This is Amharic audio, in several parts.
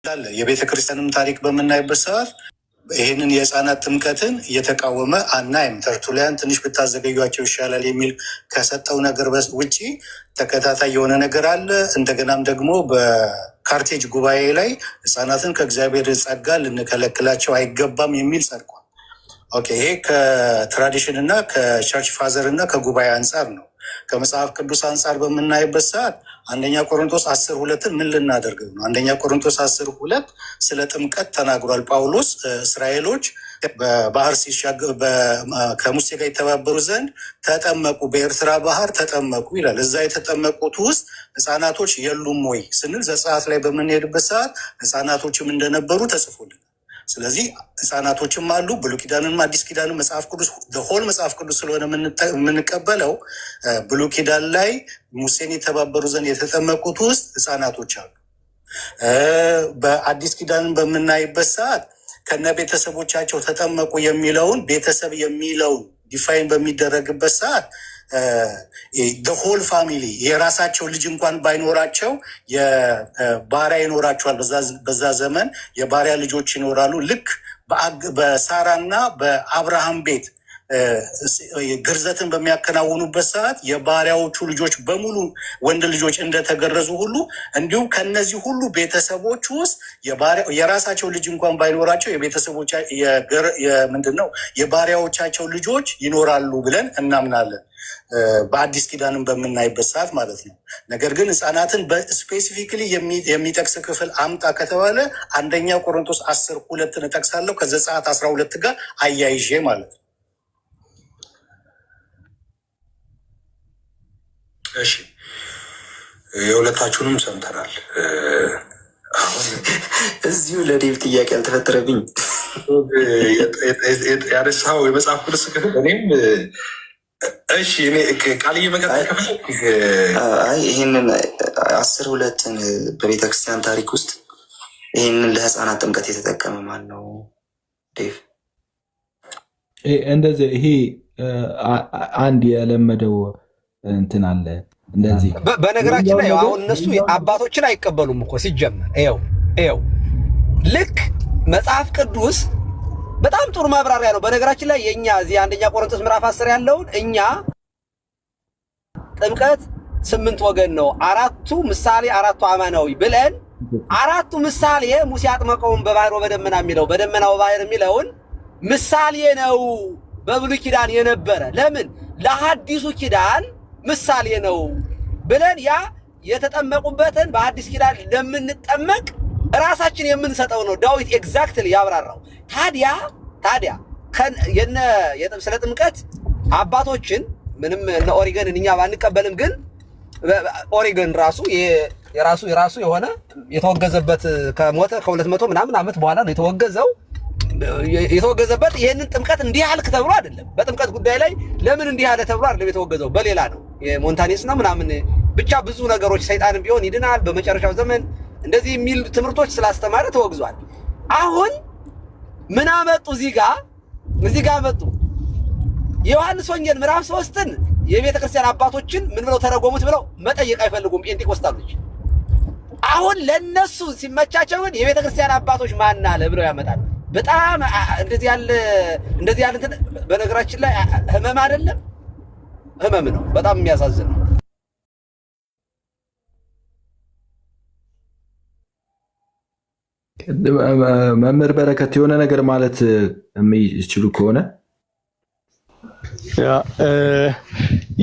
እንዳለ የቤተክርስቲያንም ታሪክ በምናይበት ሰዓት ይህንን የህፃናት ጥምቀትን እየተቃወመ አናይም። ተርቱሊያን ትንሽ ብታዘገዩቸው ይሻላል የሚል ከሰጠው ነገር ውጭ ተከታታይ የሆነ ነገር አለ። እንደገናም ደግሞ በካርቴጅ ጉባኤ ላይ ህፃናትን ከእግዚአብሔር ጸጋ ልንከለክላቸው አይገባም የሚል ጸድቋል። ኦኬ፣ ይሄ ከትራዲሽን እና ከቸርች ፋዘር እና ከጉባኤ አንጻር ነው። ከመጽሐፍ ቅዱስ አንጻር በምናይበት ሰዓት አንደኛ ቆሮንቶስ 10:2 ምን ልናደርገው ነው? አንደኛ ቆሮንቶስ 10:2 ስለ ጥምቀት ተናግሯል ጳውሎስ። እስራኤሎች በባህር ሲሻገሩ ከሙሴ ጋር የተባበሩ ዘንድ ተጠመቁ፣ በኤርትራ ባህር ተጠመቁ ይላል። እዛ የተጠመቁት ውስጥ ህፃናቶች የሉም ወይ ስንል ዘጸአት ላይ በምንሄድበት ሰዓት ህፃናቶችም እንደነበሩ ተጽፎልን። ስለዚህ ህፃናቶችም አሉ። ብሉይ ኪዳንም አዲስ ኪዳንም መጽሐፍ ቅዱስ ሆል መጽሐፍ ቅዱስ ስለሆነ የምንቀበለው ብሉይ ኪዳን ላይ ሙሴን የተባበሩ ዘንድ የተጠመቁት ውስጥ ህፃናቶች አሉ። በአዲስ ኪዳንን በምናይበት ሰዓት ከነ ቤተሰቦቻቸው ተጠመቁ የሚለውን ቤተሰብ የሚለውን ዲፋይን በሚደረግበት ሰዓት ሆል ፋሚሊ የራሳቸው ልጅ እንኳን ባይኖራቸው የባሪያ ይኖራቸዋል። በዛ ዘመን የባሪያ ልጆች ይኖራሉ። ልክ በሳራና በአብርሃም ቤት ግርዘትን በሚያከናውኑበት ሰዓት የባሪያዎቹ ልጆች በሙሉ ወንድ ልጆች እንደተገረዙ ሁሉ እንዲሁም ከነዚህ ሁሉ ቤተሰቦች ውስጥ የራሳቸው ልጅ እንኳን ባይኖራቸው የቤተሰቦች ምንድነው የባሪያዎቻቸው ልጆች ይኖራሉ ብለን እናምናለን። በአዲስ ኪዳንን በምናይበት ሰዓት ማለት ነው። ነገር ግን ህፃናትን በስፔሲፊክሊ የሚጠቅስ ክፍል አምጣ ከተባለ አንደኛ ቆሮንቶስ 10:2 እጠቅሳለሁ ከዘጸአት 12 ጋር አያይዤ ማለት ነው። እሺ፣ የሁለታችሁንም ሰምተናል። አሁን እዚሁ ለዴቭ ጥያቄ አልተፈጠረብኝ ያነሳው የመጽሐፍ ቅዱስ ክፍል እኔም እሺ እኔ ቃል እየመቀጠል ይህንን 10:2 በቤተክርስቲያን ታሪክ ውስጥ ይህንን ለህፃናት ጥምቀት የተጠቀመ ማን ነው? ዴቭ እንደዚህ ይሄ አንድ የለመደው እንትን አለ እንደዚህ። በነገራችን ላይ አሁን እነሱ አባቶችን አይቀበሉም እኮ ሲጀመር። ይኸው ልክ መጽሐፍ ቅዱስ በጣም ጥሩ ማብራሪያ ነው። በነገራችን ላይ የኛ እዚህ አንደኛ ቆሮንቶስ ምዕራፍ 10 ያለውን እኛ ጥምቀት 8 ወገን ነው፣ 4ቱ ምሳሌ 4ቱ አማናዊ ብለን 4ቱ ምሳሌ ሙሴ አጥመቀውን በባህር በደመና የሚለው በደመናው ባህር የሚለውን ምሳሌ ነው በብሉይ ኪዳን የነበረ ለምን ለሐዲሱ ኪዳን ምሳሌ ነው ብለን ያ የተጠመቁበትን በአዲስ ኪዳን ለምንጠመቅ ራሳችን የምንሰጠው ነው። ዳዊት ኤግዛክትሊ ያብራራው። ታዲያ ስለ ጥምቀት አባቶችን ምንም እነ ኦሪገንን እኛ ባንቀበልም ግን ኦሪገን ራሱ የራሱ የሆነ የተወገዘበት ከሞተ ከ200 ምናምን ዓመት በኋላ ነው የተወገዘበት። ይሄንን ጥምቀት እንዲህ ያልክ ተብሎ አይደለም። በጥምቀት ጉዳይ ላይ ለምን እንዲህ ያለ ተብሎ አይደለም የተወገዘው፣ በሌላ ነው የሞንታኔስ ነው ምናምን ብቻ ብዙ ነገሮች ሰይጣንም ቢሆን ይድናል በመጨረሻው ዘመን እንደዚህ የሚል ትምህርቶች ስላስተማረ ተወግዟል። አሁን ምን አመጡ? እዚህ ጋር መጡ። የዮሐንስ ወንጌል ምዕራፍ 3ን የቤተ ክርስቲያን አባቶችን ምን ብለው ተረጎሙት ብለው መጠየቅ አይፈልጉም ጴንጤቆስታሎች። አሁን ለነሱ ሲመቻቸው ግን የቤተ ክርስቲያን አባቶች ማን አለ ብለው ያመጣል። በጣም እንደዚህ ያለ በነገራችን ላይ ህመም አይደለም፣ ህመም ነው። በጣም የሚያሳዝን ነው። መምህር በረከት የሆነ ነገር ማለት የሚችሉ ከሆነ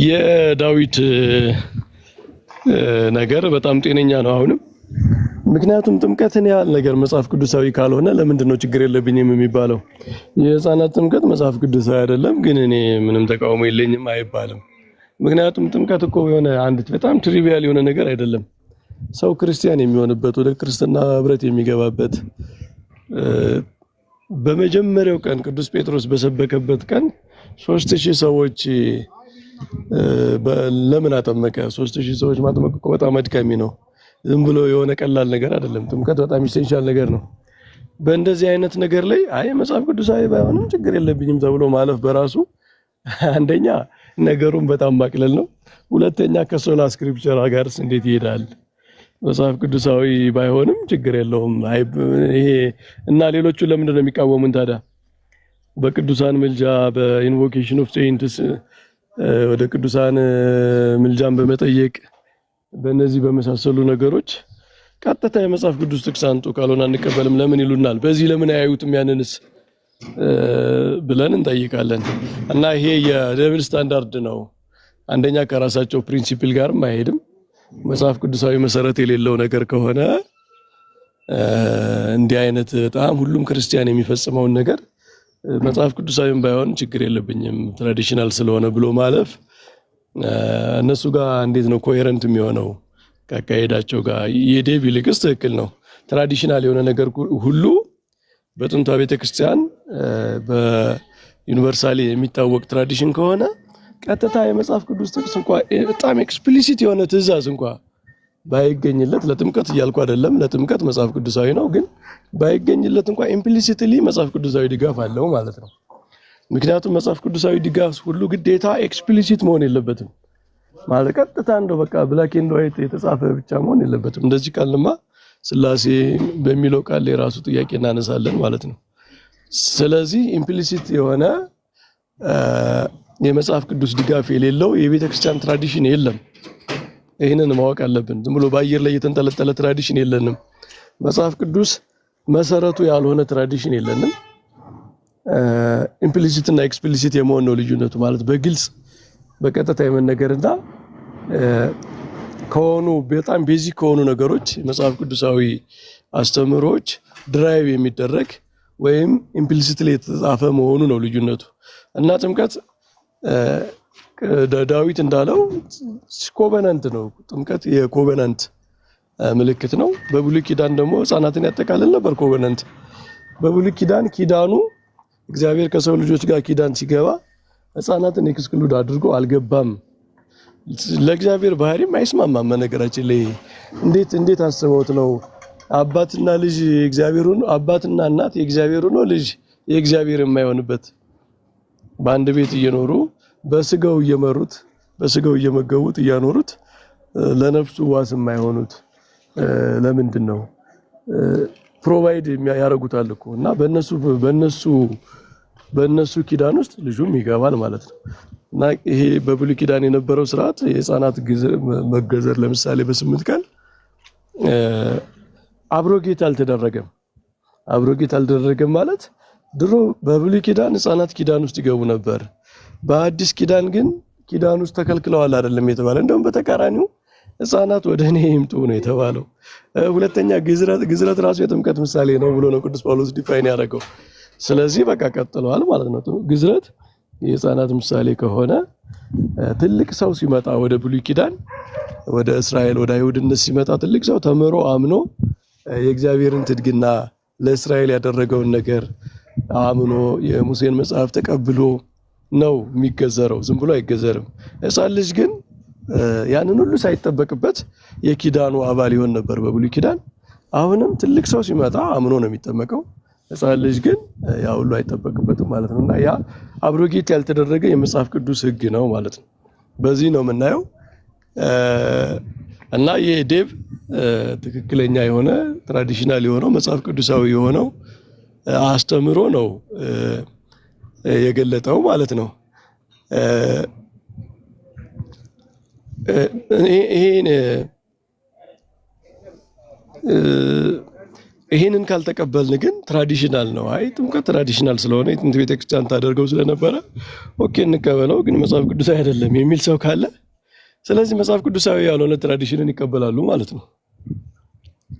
የዳዊት ነገር በጣም ጤነኛ ነው አሁንም። ምክንያቱም ጥምቀትን ያህል ነገር መጽሐፍ ቅዱሳዊ ካልሆነ ለምንድን ነው ችግር የለብኝም የሚባለው? የህፃናት ጥምቀት መጽሐፍ ቅዱሳዊ አይደለም ግን እኔ ምንም ተቃውሞ የለኝም አይባልም። ምክንያቱም ጥምቀት እኮ የሆነ አንድ በጣም ትሪቪያል የሆነ ነገር አይደለም። ሰው ክርስቲያን የሚሆንበት ወደ ክርስትና ህብረት የሚገባበት በመጀመሪያው ቀን ቅዱስ ጴጥሮስ በሰበከበት ቀን 3000 ሰዎች ለምን አጠመቀ? 3000 ሰዎች ማጥመቅ እኮ በጣም አድካሚ ነው። ዝም ብሎ የሆነ ቀላል ነገር አይደለም። ጥምቀት በጣም ኢሴንሻል ነገር ነው። በእንደዚህ አይነት ነገር ላይ አይ መጽሐፍ ቅዱሳዊ ባይሆንም ችግር የለብኝም ተብሎ ማለፍ በራሱ አንደኛ ነገሩን በጣም ማቅለል ነው። ሁለተኛ ከሶላ ስክሪፕቸር ጋርስ እንዴት ይሄዳል? መጽሐፍ ቅዱሳዊ ባይሆንም ችግር የለውም። ይሄ እና ሌሎቹ ለምንድን ነው የሚቃወሙን ታዲያ? በቅዱሳን ምልጃ በኢንቮኬሽን ኦፍ ሴንትስ ወደ ቅዱሳን ምልጃን በመጠየቅ በእነዚህ በመሳሰሉ ነገሮች ቀጥታ የመጽሐፍ ቅዱስ ጥቅስ አንጡ ካልሆነ አንቀበልም ለምን ይሉናል? በዚህ ለምን አያዩትም ያንንስ ብለን እንጠይቃለን። እና ይሄ የደብል ስታንዳርድ ነው። አንደኛ ከራሳቸው ፕሪንሲፕል ጋርም አይሄድም። መጽሐፍ ቅዱሳዊ መሰረት የሌለው ነገር ከሆነ እንዲህ አይነት በጣም ሁሉም ክርስቲያን የሚፈጽመውን ነገር መጽሐፍ ቅዱሳዊም ባይሆን ችግር የለብኝም ትራዲሽናል ስለሆነ ብሎ ማለፍ እነሱ ጋር እንዴት ነው ኮሄረንት የሚሆነው ከአካሄዳቸው ጋር? የዴቭ ይልቅስ ትክክል ነው። ትራዲሽናል የሆነ ነገር ሁሉ በጥንቷ ቤተክርስቲያን በዩኒቨርሳሊ የሚታወቅ ትራዲሽን ከሆነ ቀጥታ የመጽሐፍ ቅዱስ ጥቅስ እንኳን በጣም ኤክስፕሊሲት የሆነ ትእዛዝ እንኳን ባይገኝለት፣ ለጥምቀት እያልኩ አይደለም፣ ለጥምቀት መጽሐፍ ቅዱሳዊ ነው፣ ግን ባይገኝለት እንኳን ኢምፕሊሲትሊ መጽሐፍ ቅዱሳዊ ድጋፍ አለው ማለት ነው። ምክንያቱም መጽሐፍ ቅዱሳዊ ድጋፍ ሁሉ ግዴታ ኤክስፕሊሲት መሆን የለበትም ማለት ቀጥታ እንደው በቃ ብላክ ኤንድ ዋይት የተጻፈ ብቻ መሆን የለበትም። እንደዚህ ካልንማ ስላሴ በሚለው ቃል የራሱ ጥያቄ እናነሳለን ማለት ነው። ስለዚህ ኢምፕሊሲት የሆነ የመጽሐፍ ቅዱስ ድጋፍ የሌለው የቤተ ክርስቲያን ትራዲሽን የለም። ይህንን ማወቅ አለብን። ዝም ብሎ በአየር ላይ የተንጠለጠለ ትራዲሽን የለንም። መጽሐፍ ቅዱስ መሰረቱ ያልሆነ ትራዲሽን የለንም። ኢምፕሊሲት እና ኤክስፕሊሲት የመሆን ነው ልዩነቱ። ማለት በግልጽ በቀጥታ የመነገርና ከሆኑ በጣም ቤዚክ ከሆኑ ነገሮች መጽሐፍ ቅዱሳዊ አስተምህሮች ድራይቭ የሚደረግ ወይም ኢምፕሊሲትሊ የተጻፈ መሆኑ ነው ልዩነቱ። እና ጥምቀት ዳዊት እንዳለው ኮቨናንት ነው። ጥምቀት የኮቨናንት ምልክት ነው። በብሉይ ኪዳን ደግሞ ሕፃናትን ያጠቃልል ነበር ኮቨናንት። በብሉይ ኪዳን ኪዳኑ እግዚአብሔር ከሰው ልጆች ጋር ኪዳን ሲገባ ሕፃናትን ኤክስክሉድ አድርጎ አልገባም። ለእግዚአብሔር ባህሪም አይስማማም። በነገራችን ላይ እንዴት አስበውት ነው አባትና ልጅ የእግዚአብሔር ሆኖ አባትና እናት የእግዚአብሔር ሆኖ ልጅ የእግዚአብሔር የማይሆንበት በአንድ ቤት እየኖሩ በስጋው እየመሩት በስጋው እየመገቡት እያኖሩት ለነፍሱ ዋስ የማይሆኑት ለምንድን ነው? ፕሮቫይድ ያደርጉታል እኮ እና በእነሱ ኪዳን ውስጥ ልጁም ይገባል ማለት ነው። እና ይሄ በብሉይ ኪዳን የነበረው ስርዓት የህፃናት መገዘር ለምሳሌ በ8 ቀን አብሮጌት አልተደረገም። አብሮጌት አልተደረገም ማለት ድሮ በብሉይ ኪዳን ህፃናት ኪዳን ውስጥ ይገቡ ነበር። በአዲስ ኪዳን ግን ኪዳን ውስጥ ተከልክለዋል አይደለም የተባለ፣ እንደውም በተቃራኒው ህፃናት ወደ እኔ ይምጡ ነው የተባለው። ሁለተኛ ግዝረት ራሱ የጥምቀት ምሳሌ ነው ብሎ ነው ቅዱስ ጳውሎስ ዲፋይን ያደረገው። ስለዚህ በቃ ቀጥለዋል ማለት ነው። ግዝረት የህፃናት ምሳሌ ከሆነ ትልቅ ሰው ሲመጣ ወደ ብሉይ ኪዳን ወደ እስራኤል ወደ አይሁድነት ሲመጣ ትልቅ ሰው ተምሮ አምኖ የእግዚአብሔርን ትድግና ለእስራኤል ያደረገውን ነገር አምኖ የሙሴን መጽሐፍ ተቀብሎ ነው የሚገዘረው። ዝም ብሎ አይገዘርም። ህፃን ልጅ ግን ያንን ሁሉ ሳይጠበቅበት የኪዳኑ አባል ይሆን ነበር በብሉይ ኪዳን። አሁንም ትልቅ ሰው ሲመጣ አምኖ ነው የሚጠመቀው። ህፃን ልጅ ግን ያ ሁሉ አይጠበቅበትም ማለት ነው። እና ያ አብሮጌት ያልተደረገ የመጽሐፍ ቅዱስ ህግ ነው ማለት ነው። በዚህ ነው የምናየው። እና የዴቭ ትክክለኛ የሆነ ትራዲሽናል የሆነው መጽሐፍ ቅዱሳዊ የሆነው አስተምሮ ነው የገለጠው ማለት ነው። ይሄንን ካልተቀበልን ግን ትራዲሽናል ነው። አይ ጥምቀት ትራዲሽናል ስለሆነ የጥንት ቤተክርስቲያን ታደርገው ስለነበረ ኦኬ እንቀበለው፣ ግን መጽሐፍ ቅዱሳዊ አይደለም የሚል ሰው ካለ ስለዚህ መጽሐፍ ቅዱሳዊ ያልሆነ ትራዲሽንን ይቀበላሉ ማለት ነው።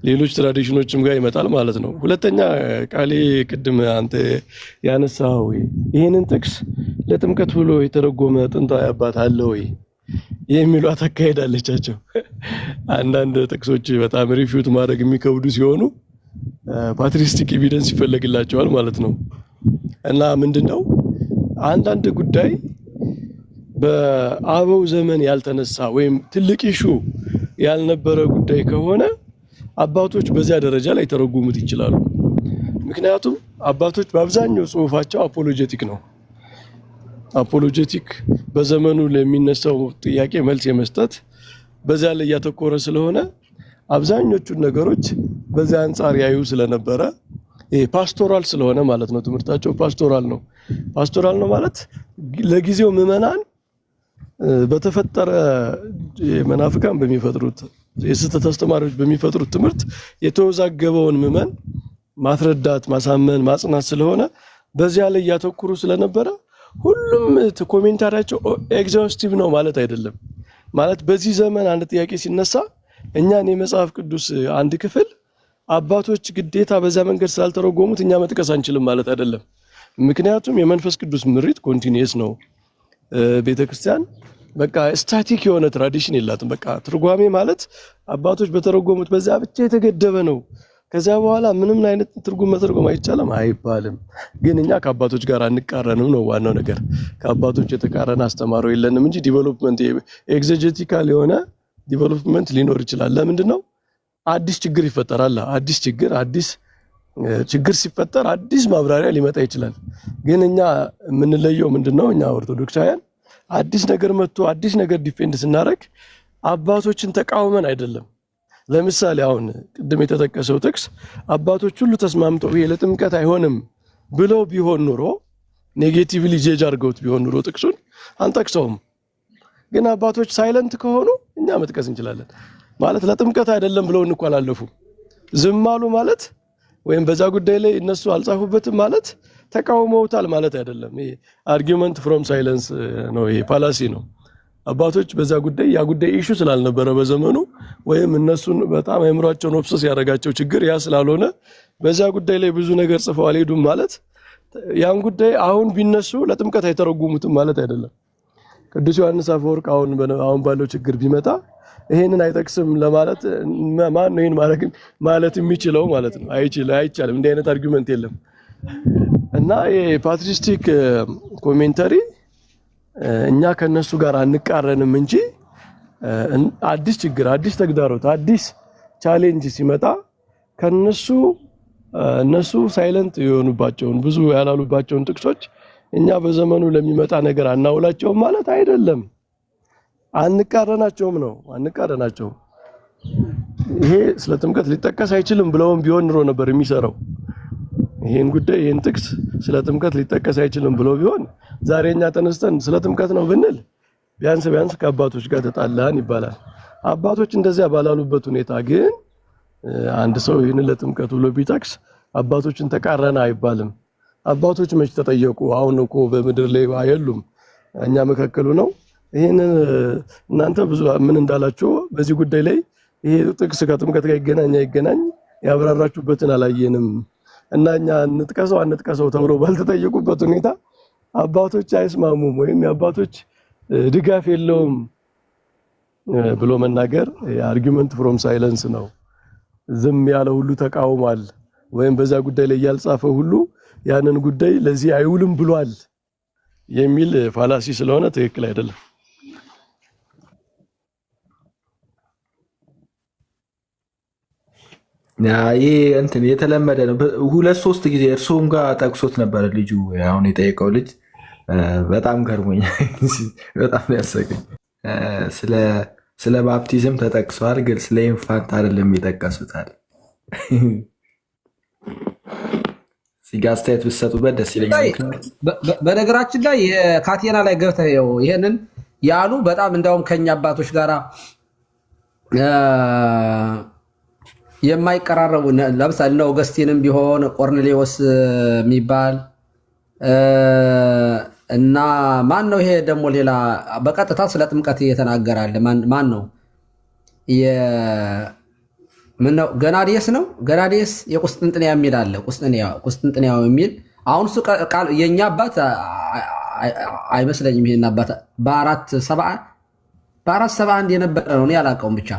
ሌሎች ትራዲሽኖችም ጋር ይመጣል ማለት ነው። ሁለተኛ ቃሌ ቅድም አንተ ያነሳው ይሄንን ጥቅስ ለጥምቀት ብሎ የተረጎመ ጥንታዊ አባት አለ ወይ የሚሉ አካሄዳለቻቸው። አንዳንድ ጥቅሶች በጣም ሪፊዩት ማድረግ የሚከብዱ ሲሆኑ ፓትሪስቲክ ኤቪደንስ ይፈለግላቸዋል ማለት ነው። እና ምንድነው አንዳንድ ጉዳይ በአበው ዘመን ያልተነሳ ወይም ትልቅ ኢሹ ያልነበረ ጉዳይ ከሆነ አባቶች በዚያ ደረጃ ላይ ተረጉሙት ይችላሉ። ምክንያቱም አባቶች በአብዛኛው ጽሁፋቸው አፖሎጀቲክ ነው። አፖሎጀቲክ በዘመኑ ለሚነሳው ጥያቄ መልስ የመስጠት በዚያ ላይ ያተኮረ ስለሆነ አብዛኞቹን ነገሮች በዚያ አንጻር ያዩ ስለነበረ ፓስቶራል ስለሆነ ማለት ነው። ትምህርታቸው ፓስቶራል ነው። ፓስቶራል ነው ማለት ለጊዜው ምዕመናን በተፈጠረ መናፍቃን በሚፈጥሩት የስህተት አስተማሪዎች በሚፈጥሩት ትምህርት የተወዛገበውን ምዕመን ማስረዳት፣ ማሳመን፣ ማጽናት ስለሆነ በዚያ ላይ ያተኩሩ ስለነበረ ሁሉም ኮሜንታሪያቸው ኤግዛውስቲቭ ነው ማለት አይደለም። ማለት በዚህ ዘመን አንድ ጥያቄ ሲነሳ እኛን የመጽሐፍ ቅዱስ አንድ ክፍል አባቶች ግዴታ በዛ መንገድ ስላልተረጎሙት እኛ መጥቀስ አንችልም ማለት አይደለም። ምክንያቱም የመንፈስ ቅዱስ ምሪት ኮንቲኒየስ ነው። ቤተክርስቲያን በቃ ስታቲክ የሆነ ትራዲሽን የላትም። በቃ ትርጓሜ ማለት አባቶች በተረጎሙት በዛ ብቻ የተገደበ ነው። ከዚያ በኋላ ምንም አይነት ትርጉም መተርጎም አይቻልም አይባልም። ግን እኛ ከአባቶች ጋር አንቃረንም ነው ዋናው ነገር። ከአባቶች የተቃረነ አስተማሪ የለንም እንጂ ዲቨሎፕመንት ኤግዜጀቲካል የሆነ ዲቨሎፕመንት ሊኖር ይችላል። ለምንድን ነው? አዲስ ችግር ይፈጠራል። አዲስ ችግር ሲፈጠር አዲስ ማብራሪያ ሊመጣ ይችላል። ግን እኛ የምንለየው ምንድነው? እኛ ኦርቶዶክሳውያን አዲስ ነገር መጥቶ አዲስ ነገር ዲፌንድ ስናደርግ አባቶችን ተቃውመን አይደለም። ለምሳሌ አሁን ቅድም የተጠቀሰው ጥቅስ አባቶች ሁሉ ተስማምተው ይሄ ለጥምቀት አይሆንም ብለው ቢሆን ኑሮ ኔጌቲቭሊ ጄጅ አድርገውት ቢሆን ኑሮ ጥቅሱን አንጠቅሰውም። ግን አባቶች ሳይለንት ከሆኑ እኛ መጥቀስ እንችላለን። ማለት ለጥምቀት አይደለም ብለው እንኳላለፉ ዝም አሉ ማለት ወይም በዛ ጉዳይ ላይ እነሱ አልጻፉበትም ማለት ተቃውመውታል ማለት አይደለም። ይሄ አርጊውመንት ፍሮም ሳይለንስ ነው። ይሄ ፋላሲ ነው። አባቶች በዛ ጉዳይ ያ ጉዳይ ኢሹ ስላልነበረ በዘመኑ ወይም እነሱን በጣም አእምሯቸውን ኦብሰስ ያደረጋቸው ችግር ያ ስላልሆነ በዛ ጉዳይ ላይ ብዙ ነገር ጽፈው አልሄዱም ማለት ያን ጉዳይ አሁን ቢነሱ ለጥምቀት አይተረጉሙትም ማለት አይደለም። ቅዱስ ዮሐንስ አፈወርቅ አሁን ባለው ችግር ቢመጣ ይሄንን አይጠቅስም ለማለት ማን ነው ይሄን ማለት የሚችለው ማለት ነው? አይቻልም። እንዲህ አይነት አርጊውመንት የለም። እና የፓትሪስቲክ ኮሜንተሪ እኛ ከነሱ ጋር አንቃረንም እንጂ አዲስ ችግር፣ አዲስ ተግዳሮት፣ አዲስ ቻሌንጅ ሲመጣ እነሱ ሳይለንት የሆኑባቸውን ብዙ ያላሉባቸውን ጥቅሶች እኛ በዘመኑ ለሚመጣ ነገር አናውላቸውም ማለት አይደለም። አንቃረናቸውም ነው። አንቃረናቸውም። ይሄ ስለ ጥምቀት ሊጠቀስ አይችልም ብለውም ቢሆን ኑሮ ነበር የሚሰራው። ይሄን ጉዳይ ይሄን ጥቅስ ስለ ጥምቀት ሊጠቀስ አይችልም ብለው ቢሆን ዛሬኛ ተነስተን ስለ ጥምቀት ነው ብንል ቢያንስ ከአባቶች ጋር ተጣላን ይባላል። አባቶች እንደዚያ ባላሉበት ሁኔታ ግን አንድ ሰው ይህን ለጥምቀት ብሎ ቢጠቅስ አባቶችን ተቃረና አይባልም። አባቶች መች ተጠየቁ? አሁን እኮ በምድር ላይ አይደሉም፣ እኛ መካከሉ ነው። ይሄን እናንተ ብዙ ምን እንዳላችሁ በዚህ ጉዳይ ላይ ይሄ ጥቅስ ከጥምቀት ጋር ይገናኝ ያብራራችሁበትን አላየንም እና እኛ አንጥቀሰው ተብሎ ባልተጠየቁበት ሁኔታ አባቶች አይስማሙም ወይም የአባቶች ድጋፍ የለውም ብሎ መናገር አርጊውመንት ፍሮም ሳይለንስ ነው። ዝም ያለ ሁሉ ተቃውሟል ወይም በዛ ጉዳይ ላይ ያልጻፈ ሁሉ ያንን ጉዳይ ለዚህ አይውልም ብሏል የሚል ፋላሲ ስለሆነ ትክክል አይደለም። ይሄ እንትን የተለመደ ነው። 2-3 ጊዜ እርሱም ጋር ጠቅሶት ነበር ልጁ አሁን የጠየቀው ልጅ። በጣም ገርሞኝ በጣም ያሰገኝ። ስለ ባፕቲዝም ተጠቅሷል፣ ግን ስለ ኢንፋንት አይደለም የጠቀሱታል። እዚህ ጋር አስተያየት ብትሰጡበት ደስ ይለኛል። በነገራችን ላይ የካቴና ላይ ገብተህ ይሄንን ያሉ በጣም እንዳውም ከኛ አባቶች ጋራ የማይቀራረቡ ለምሳሌ ነው ኦገስቲንም ቢሆን ቆርኔሌዎስ የሚባል እና ማን ነው? ይሄ ደግሞ ሌላ በቀጥታ ስለ ጥምቀት እየተናገራለ ማን ነው? ምን ነው? ገናዲየስ ነው። ገናዲየስ የቁስጥንጥንያ የሚል አለ። ቁስጥንጥንያው የሚል አሁን እሱ ቃል የኛ አባት አይመስለኝም። ይሄን አባት በ471 የነበረ ነው። እኔ አላውቀውም ብቻ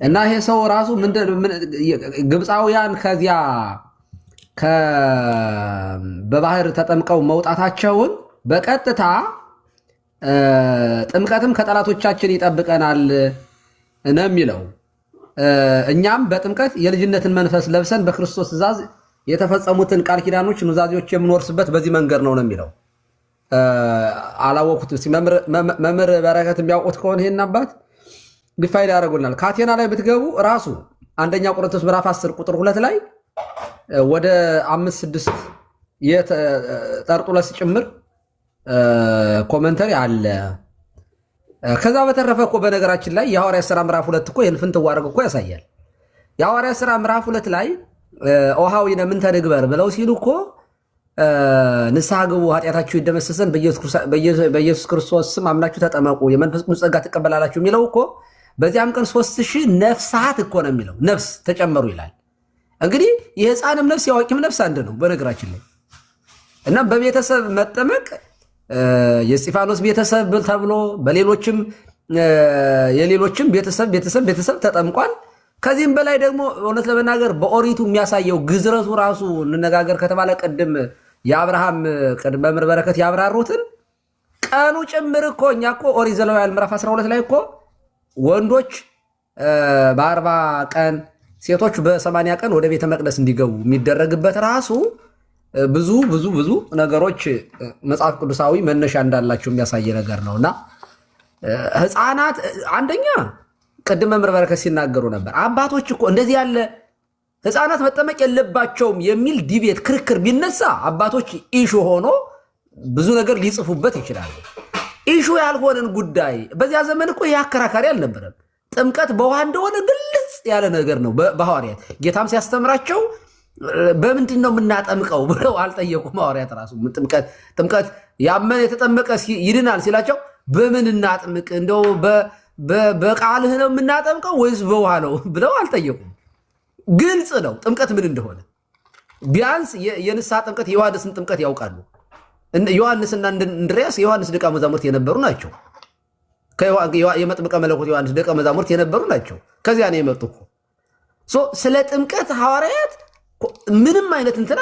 እና ይሄ ሰው ራሱ ግብፃውያን ከዚያ በባህር ተጠምቀው መውጣታቸውን በቀጥታ ጥምቀትም ከጠላቶቻችን ይጠብቀናል ነው የሚለው። እኛም በጥምቀት የልጅነትን መንፈስ ለብሰን በክርስቶስ ትእዛዝ የተፈጸሙትን ቃል ኪዳኖች፣ ኑዛዜዎች የምንወርስበት በዚህ መንገድ ነው የሚለው። አላወኩት። መምህር በረከት የሚያውቁት ከሆነ ይሄን አባት ግፋይ ያደርጉናል። ካቴና ላይ ብትገቡ ራሱ አንደኛ ቆሮንቶስ ምዕራፍ 10 ቁጥር 2 ላይ ወደ 5-6 የጠርጡለስ ጭምር ኮመንተሪ አለ። ከዛ በተረፈ እኮ በነገራችን ላይ የሐዋርያት ሥራ ምዕራፍ 2 እኮ ይህን ፍንትው አድርጎ እኮ ያሳያል። የሐዋርያት ሥራ ምዕራፍ 2 ላይ ኦሃዊነ ምን ተንግበር ብለው ሲሉ እኮ ንስሐ ግቡ ኃጢአታችሁ ይደመሰሰን በኢየሱስ ክርስቶስ ስም አምናችሁ ተጠመቁ የመንፈስ ቅዱስ ጸጋ ትቀበላላችሁ የሚለው እኮ በዚያም ቀን 3000 ነፍሳት እኮ ነው የሚለው ነፍስ ተጨመሩ ይላል። እንግዲህ የሕፃንም ነፍስ የአዋቂም ነፍስ አንድ ነው በነገራችን ላይ እና በቤተሰብ መጠመቅ የእስጢፋኖስ ቤተሰብ ተብሎ በሌሎችም የሌሎችም ቤተሰብ ተጠምቋል። ከዚህም በላይ ደግሞ እውነት ለመናገር በኦሪቱ የሚያሳየው ግዝረቱ ራሱ እንነጋገር ከተባለ ቅድም የአብርሃም ቅድመ በረከት ያብራሩትን ቀኑ ጭምር እኮ እኛ እኮ ኦሪት ዘሌዋውያን ምዕራፍ 12 ላይ እኮ ወንዶች በ40 ቀን ሴቶች በ80 ቀን ወደ ቤተ መቅደስ እንዲገቡ የሚደረግበት ራሱ ብዙ ነገሮች መጽሐፍ ቅዱሳዊ መነሻ እንዳላቸው የሚያሳይ ነገር ነውና ሕፃናት አንደኛ ቅድም መምህር በረከት ሲናገሩ ነበር። አባቶች እኮ እንደዚህ ያለ ሕፃናት መጠመቅ የለባቸውም የሚል ዲቤት ክርክር ቢነሳ አባቶች ኢሹ ሆኖ ብዙ ነገር ሊጽፉበት ይችላሉ። ኢሹ ያልሆነን ጉዳይ በዚያ ዘመን እኮ አከራካሪ አልነበረም። ጥምቀት በውሃ እንደሆነ ግልጽ ያለ ነገር ነው። በሐዋርያት ጌታም ሲያስተምራቸው በምንድን ነው የምናጠምቀው ብለው አልጠየቁም። ሐዋርያት ራሱ ጥምቀት ያመነ የተጠመቀ ይድናል ሲላቸው በምን እናጥምቅ እንደው በቃልህ ነው የምናጠምቀው ወይስ በውሃ ነው ብለው አልጠየቁም። ግልጽ ነው ጥምቀት ምን እንደሆነ። ቢያንስ የንስሐ ጥምቀት የዮሐንስን ጥምቀት ያውቃሉ። ዮሐንስና እንድርያስ የዮሐንስ ደቀ መዛሙርት የነበሩ ናቸው። የመጥምቀ መለኮት ዮሐንስ ደቀ መዛሙርት የነበሩ ናቸው። ከዚያ ነው የመጡ እኮ። ስለ ጥምቀት ሐዋርያት ምንም አይነት እንትና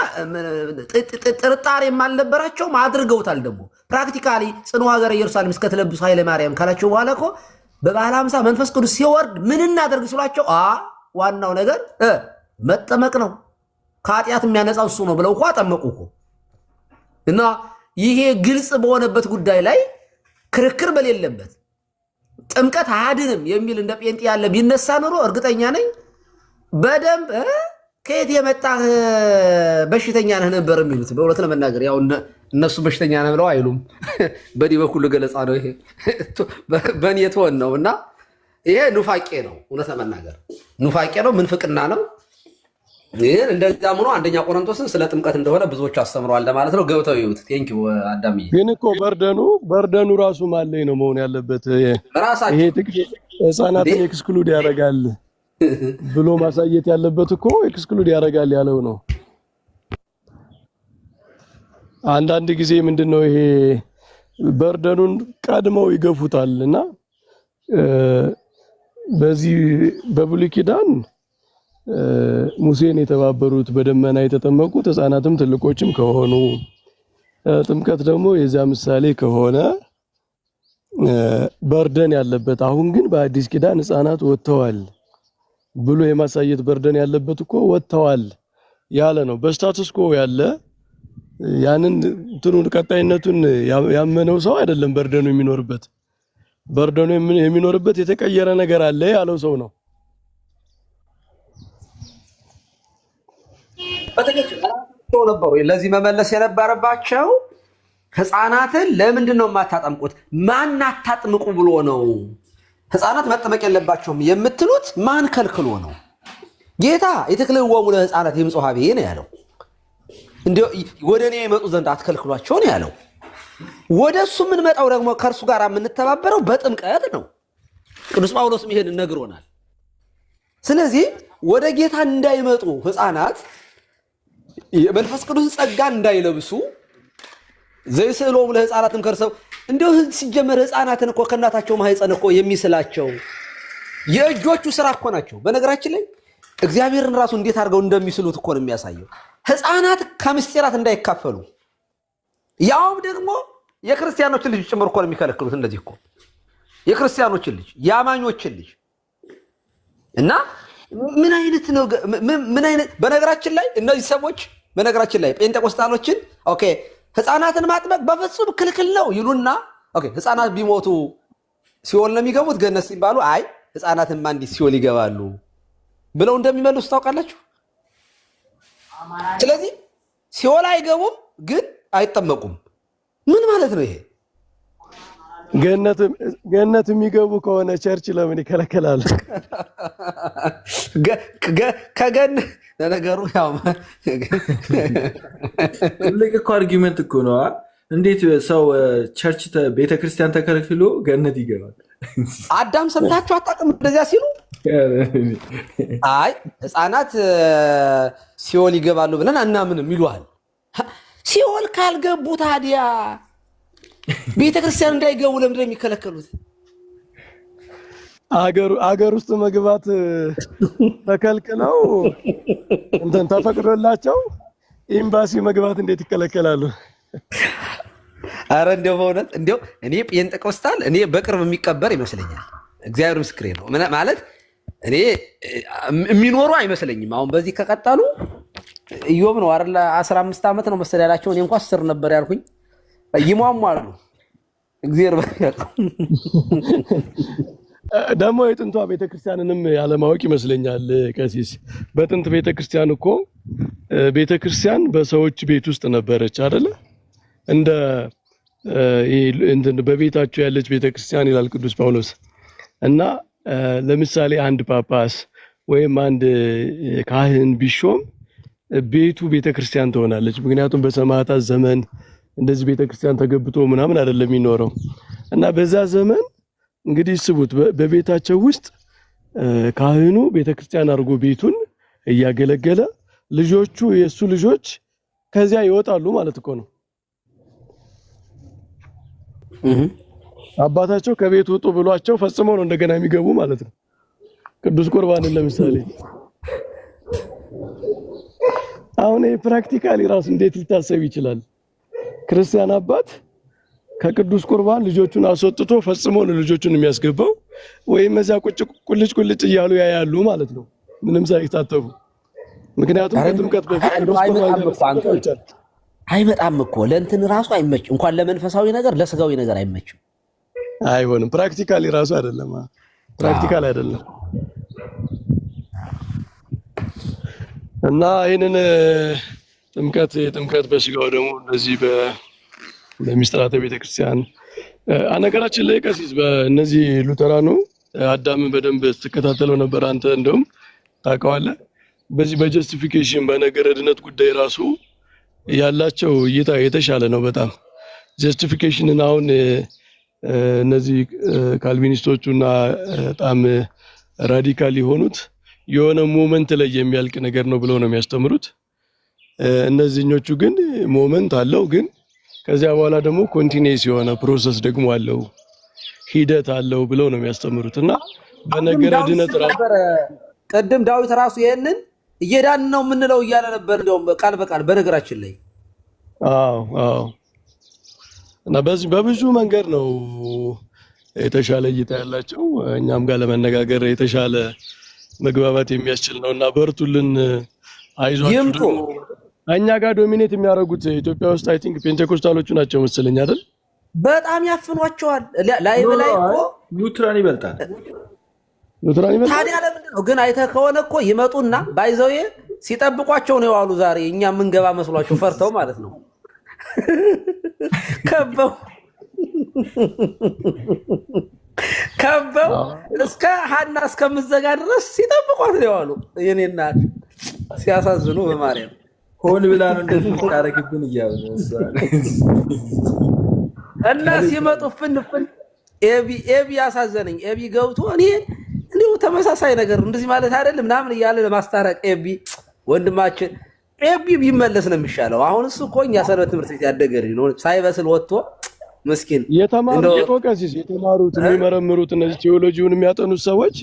ጥርጣሬም አልነበራቸውም፣ አድርገውታል። ደግሞ ፕራክቲካሊ ጽኑ ሀገረ ኢየሩሳሌም እስከተለብሱ ኃይለ ማርያም ካላቸው በኋላ እኮ በበዓለ ሃምሳ መንፈስ ቅዱስ ሲወርድ ምን እናደርግ ስሏቸው ዋናው ነገር መጠመቅ ነው፣ ከኃጢአት የሚያነጻው እሱ ነው ብለው እኮ አጠመቁ እኮ። እና ይሄ ግልጽ በሆነበት ጉዳይ ላይ ክርክር በሌለበት ጥምቀት አያድንም የሚል እንደ ጴንጤ ያለ ቢነሳ ኑሮ እርግጠኛ ነኝ በደንብ ከየት የመጣህ በሽተኛ ነህ ነበር የሚሉት። በእውነት ለመናገር ያው እነሱ በሽተኛ ነህ ብለው አይሉም። በዲህ በኩል ገለጻ ነው ይሄ፣ በእኔ ትሆን ነው። እና ይሄ ኑፋቄ ነው፣ እውነት ለመናገር ኑፋቄ ነው፣ ምንፍቅና ነው። ይህን እንደዚያም ሆኖ አንደኛ ቆሮንቶስን ስለ ጥምቀት እንደሆነ ብዙዎች አስተምረዋል ለማለት ነው። ገብተው ይዩት። ቴንኪው አዳምዬ። ግን እኮ በርደኑ ራሱ ማለኝ ነው መሆን ያለበት። ይሄ ጥቅስ ህፃናትን ኤክስክሉድ ያደርጋል ብሎ ማሳየት ያለበት እኮ ኤክስክሉድ ያደርጋል ያለው ነው። አንዳንድ ጊዜ ምንድነው ይሄ በርደኑን ቀድመው ይገፉታል እና በዚህ በብሉይ ኪዳን ሙሴን የተባበሩት በደመና የተጠመቁት ህፃናትም ትልቆችም ከሆኑ ጥምቀት ደግሞ የዚያ ምሳሌ ከሆነ በርደን ያለበት፣ አሁን ግን በአዲስ ኪዳን ህፃናት ወጥተዋል ብሎ የማሳየት በርደን ያለበት እኮ ወጥተዋል ያለ ነው። በስታቱስ ኮ ያለ ያንን እንትኑን ቀጣይነቱን ያመነው ሰው አይደለም በርደኑ የሚኖርበት። በርደኑ የሚኖርበት የተቀየረ ነገር አለ ያለው ሰው ነው። በተከታታይ ነበሩ ለዚህ መመለስ የነበረባቸው ህፃናትን ለምንድን ነው የማታጠምቁት? ማን አታጥምቁ ብሎ ነው? ህፃናት መጠመቅ የለባቸውም የምትሉት ማን ከልክሎ ነው? ጌታ የተክልወሙ ለህፃናት ይምጽሐ ብዬ ነው ያለው። እንዲያው ወደ እኔ የመጡ ዘንድ አትከልክሏቸው ነው ያለው። ወደ እሱ የምንመጣው ደግሞ ከእርሱ ጋር የምንተባበረው በጥምቀት ነው። ቅዱስ ጳውሎስም ይሄን ነግሮናል። ስለዚህ ወደ ጌታ እንዳይመጡ ህፃናት የመንፈስ ቅዱስ ጸጋ እንዳይለብሱ ዘይስእሎሙ ለህፃናትም ከርሰው እንደው ሲጀመር ህፃናትን እኮ ከእናታቸው ማህፀን እኮ የሚስላቸው የእጆቹ ስራ እኮ ናቸው። በነገራችን ላይ እግዚአብሔርን ራሱ እንዴት አድርገው እንደሚስሉት እኮ ነው የሚያሳየው። ህፃናት ከምስጢራት እንዳይካፈሉ ያውም ደግሞ የክርስቲያኖችን ልጅ ጭምር እኮ ነው የሚከለክሉት። እንደዚህ እኮ የክርስቲያኖችን ልጅ የአማኞችን ልጅ እና ምን አይነት ነው? ምን አይነት በነገራችን ላይ እነዚህ ሰዎች በነገራችን ላይ ጴንጤቆስጣሎችን ኦኬ ህፃናትን ማጥመቅ በፍጹም ክልክል ነው ይሉና ኦኬ ህፃናት ቢሞቱ ሲኦል ነው የሚገቡት ገነት ሲባሉ አይ ህፃናትማ እንዲህ ሲኦል ይገባሉ ብለው እንደሚመልሱ ታውቃላችሁ። ስለዚህ ሲኦል አይገቡም ግን አይጠመቁም። ምን ማለት ነው ይሄ? ገነት የሚገቡ ከሆነ ቸርች ለምን ይከለከላል? ከገነት ለነገሩ ያው ትልቅ እኮ አርጊመንት እኮ ነው። እንዴት ሰው ቸርች ቤተክርስቲያን ተከልክሎ ገነት ይገባል? አዳም ሰምታችሁ አታውቅም እንደዚያ ሲሉ? አይ ህፃናት ሲኦል ይገባሉ ብለን አናምንም ይሉሃል። ሲኦል ካልገቡ ታዲያ ቤተክርስቲያን እንዳይገቡ ለምንድን ነው የሚከለከሉት? አገር ውስጥ መግባት ተከልክለው እንትን ተፈቅዶላቸው ኤምባሲ መግባት እንዴት ይከለከላሉ? አረ እንደው በእውነት እንደው እኔ ጴንጤቆስታል እኔ በቅርብ የሚቀበር ይመስለኛል። እግዚአብሔር ምስክሬ ነው። ማለት እኔ የሚኖሩ አይመስለኝም። አሁን በዚህ ከቀጠሉ ኢዮብ ነው አይደል 15 ዓመት ነው መሰለኝ ያላቸው። እኔ እንኳን 10 ነበር ያልኩኝ። ይሟሟሉ። እግዚአብሔር በቃ ደግሞ የጥንቷ ቤተክርስቲያንንም ያለማወቅ ይመስለኛል ቀሲስ። በጥንት ቤተክርስቲያን እኮ ቤተክርስቲያን በሰዎች ቤት ውስጥ ነበረች አይደለ? እንደ በቤታቸው ያለች ቤተክርስቲያን ይላል ቅዱስ ጳውሎስ። እና ለምሳሌ አንድ ጳጳስ ወይም አንድ ካህን ቢሾም ቤቱ ቤተክርስቲያን ትሆናለች። ምክንያቱም በሰማዕታት ዘመን እንደዚህ ቤተክርስቲያን ተገብቶ ምናምን አይደለም የሚኖረው። እና በዛ ዘመን እንግዲህ ስቡት በቤታቸው ውስጥ ካህኑ ቤተክርስቲያን አድርጎ ቤቱን እያገለገለ ልጆቹ የሱ ልጆች ከዚያ ይወጣሉ ማለት እኮ ነው። አባታቸው ከቤት ውጡ ብሏቸው ፈጽመው ነው እንደገና የሚገቡ ማለት ነው። ቅዱስ ቁርባንን ለምሳሌ አሁን ፕራክቲካሊ ራሱ እንዴት ሊታሰብ ይችላል? ክርስቲያን አባት ከቅዱስ ቁርባን ልጆቹን አስወጥቶ ፈጽሞ ነው ልጆቹን የሚያስገባው፣ ወይም እዚያ ቁልጭ እያሉ ያያሉ ማለት ነው ምንም ሳይታተቡ። ምክንያቱም ከጥምቀት በፊት አይመጣም እኮ ለእንትን ራሱ አይመችም። እንኳን ለመንፈሳዊ ነገር ለስጋዊ ነገር አይመችም። አይሆንም። ፕራክቲካሊ ራሱ አይደለም። ፕራክቲካል አይደለም። እና ይህንን ጥምቀት በስጋው ደግሞ እንደዚህ በሚስጥራተ ቤተክርስቲያን ነገራችን ላይ ቀሲስ በእነዚህ ሉተራኑ አዳምን በደንብ ስትከታተለው ነበር አንተ እንደውም ታውቀዋለህ። በዚህ በጀስቲፊኬሽን በነገረ ድነት ጉዳይ ራሱ ያላቸው እይታ የተሻለ ነው በጣም። ጀስቲፊኬሽንን አሁን እነዚህ ካልቪኒስቶቹና በጣም ራዲካል የሆኑት የሆነ ሞመንት ላይ የሚያልቅ ነገር ነው ብለው ነው የሚያስተምሩት። እነዚህኞቹ ግን ሞመንት አለው፣ ግን ከዚያ በኋላ ደግሞ ኮንቲኒየስ የሆነ ፕሮሰስ ደግሞ አለው፣ ሂደት አለው ብለው ነው የሚያስተምሩት። እና በነገረ ድነት ቅድም ዳዊት ራሱ ይሄንን እየዳን ነው የምንለው እያለ ነበር እንደውም ቃል በቃል በነገራችን ላይ። አዎ። እና በዚህ በብዙ መንገድ ነው የተሻለ እይታ ያላቸው፣ እኛም ጋር ለመነጋገር የተሻለ መግባባት የሚያስችል ነው። እና በርቱልን፣ አይዟችሁ። እኛ ጋር ዶሚኔት የሚያደርጉት ኢትዮጵያ ውስጥ አይ ቲንክ ፔንቴኮስታሎቹ ናቸው መሰለኝ አይደል? በጣም ያፍኗቸዋል። ላይ እኮ ሉትራን ይበልጣል። ታዲያ ለምንድን ነው ግን? አይተህ ከሆነ እኮ ይመጡና ባይዘውዬ ሲጠብቋቸው ነው የዋሉ። ዛሬ እኛ የምንገባ መስሏቸው ፈርተው ማለት ነው ከበው እስከ ሀና እስከምዘጋ ድረስ ሲጠብቋት ነው የዋሉ። የኔና ሲያሳዝኑ በማርያም ሆን ብላ ነው እንደዚህ ታረግብን እያሉ እና ሲመጡ ፍንፍን ኤቢ ያሳዘነኝ። ኤቢ ገብቶ እኔ እንዲሁ ተመሳሳይ ነገር እንደዚህ ማለት አይደለም ምናምን እያለ ለማስታረቅ ኤቢ ወንድማችን ኤቢ ቢመለስ ነው የሚሻለው። አሁን እሱ እኮ እኛ ሰንበት ትምህርት ቤት ያደገ ነው ሳይበስል ወጥቶ ምስኪን የተማሩት የሚመረምሩት እነዚህ ቴዎሎጂውን የሚያጠኑት ሰዎች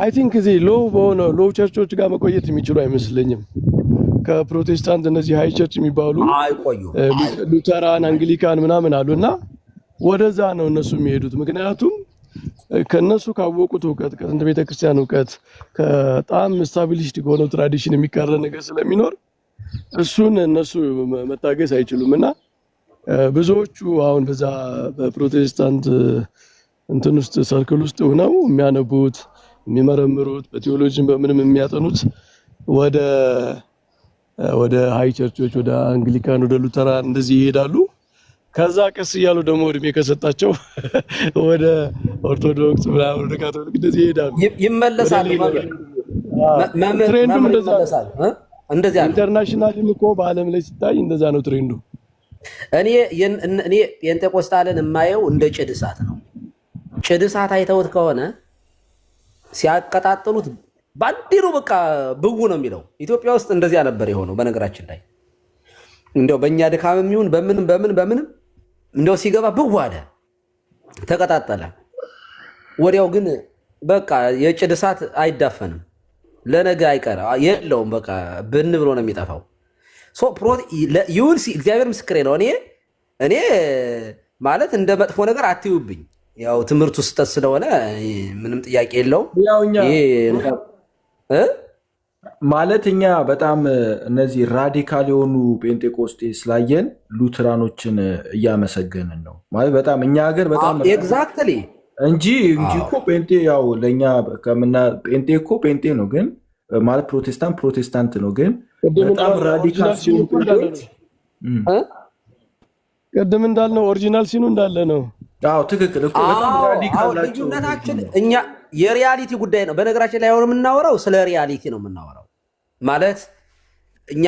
አይ ቲንክ እዚህ ሎው ቸርቾች ጋር መቆየት የሚችሉ አይመስለኝም። ከፕሮቴስታንት እነዚህ ሃይ ቸርች የሚባሉ ሉተራን፣ አንግሊካን ምናምን አሉና ወደዛ ነው እነሱ የሚሄዱት። ምክንያቱም ከነሱ ካወቁት እውቀት ከጥንት ቤተክርስቲያን እውቀት ከጣም ስታብሊሽድ ከሆነው ትራዲሽን የሚቃረን ነገር ስለሚኖር እሱን እነሱ መታገስ አይችሉም። እና ብዙዎቹ አሁን በዛ በፕሮቴስታንት እንትን ውስጥ ሰርክል ውስጥ ሆነው የሚያነቡት የሚመረምሩት በቴዎሎጂን በምንም የሚያጠኑት ወደ ሃይ ቸርቾች ወደ አንግሊካን ወደ ሉተራን እንደዚህ ይሄዳሉ። ከዛ ቀስ እያሉ ደግሞ እድሜ ከሰጣቸው ወደ ኦርቶዶክስ ምናምን ወደ ካቶሊክ እንደዚህ ይሄዳሉ፣ ይመለሳሉ። ትሬንዱም እንደዛ ኢንተርናሽናልም እኮ በዓለም ላይ ሲታይ እንደዛ ነው ትሬንዱ። እኔ ጴንጤቆስጣልን የማየው እንደ ጭድ እሳት ነው። ጭድ እሳት አይተውት ከሆነ ሲያቀጣጥሉት ባንዲሩ በቃ ብው ነው የሚለው። ኢትዮጵያ ውስጥ እንደዚያ ነበር የሆነው። በነገራችን ላይ እንደው በእኛ ድካም የሚሆን በምንም እንደው ሲገባ ብው አለ፣ ተቀጣጠለ። ወዲያው ግን በቃ የጭድ እሳት አይዳፈንም፣ ለነገ አይቀር የለውም። በቃ ብን ብሎ ነው የሚጠፋው። እግዚአብሔር ምስክሬ ነው። እኔ ማለት እንደ መጥፎ ነገር አትዩብኝ። ያው ትምህርቱ ስህተት ስለሆነ ምንም ጥያቄ የለውም። ማለት እኛ በጣም እነዚህ ራዲካል የሆኑ ጴንጤቆስጤ ስላየን ሉትራኖችን እያመሰገንን ነው ማለት በጣም እኛ ሀገር በጣም ኤግዛክትሊ እንጂ እኮ ጴንጤ ያው ለእኛ ጴንጤ እኮ ጴንጤ ነው፣ ግን ማለት ፕሮቴስታንት ነው፣ ግን በጣም ራዲካል ሲሆኑ ጴንጤዎች ቅድም እንዳልነው ኦሪጂናል ሲኑ እንዳለ ነው። አዎ ትክክል እኮ በጣም ራዲካል ናቸው። ልዩነታችን እኛ የሪያሊቲ ጉዳይ ነው። በነገራችን ላይ አሁን የምናወራው ስለ ሪያሊቲ ነው የምናወራው። ማለት እኛ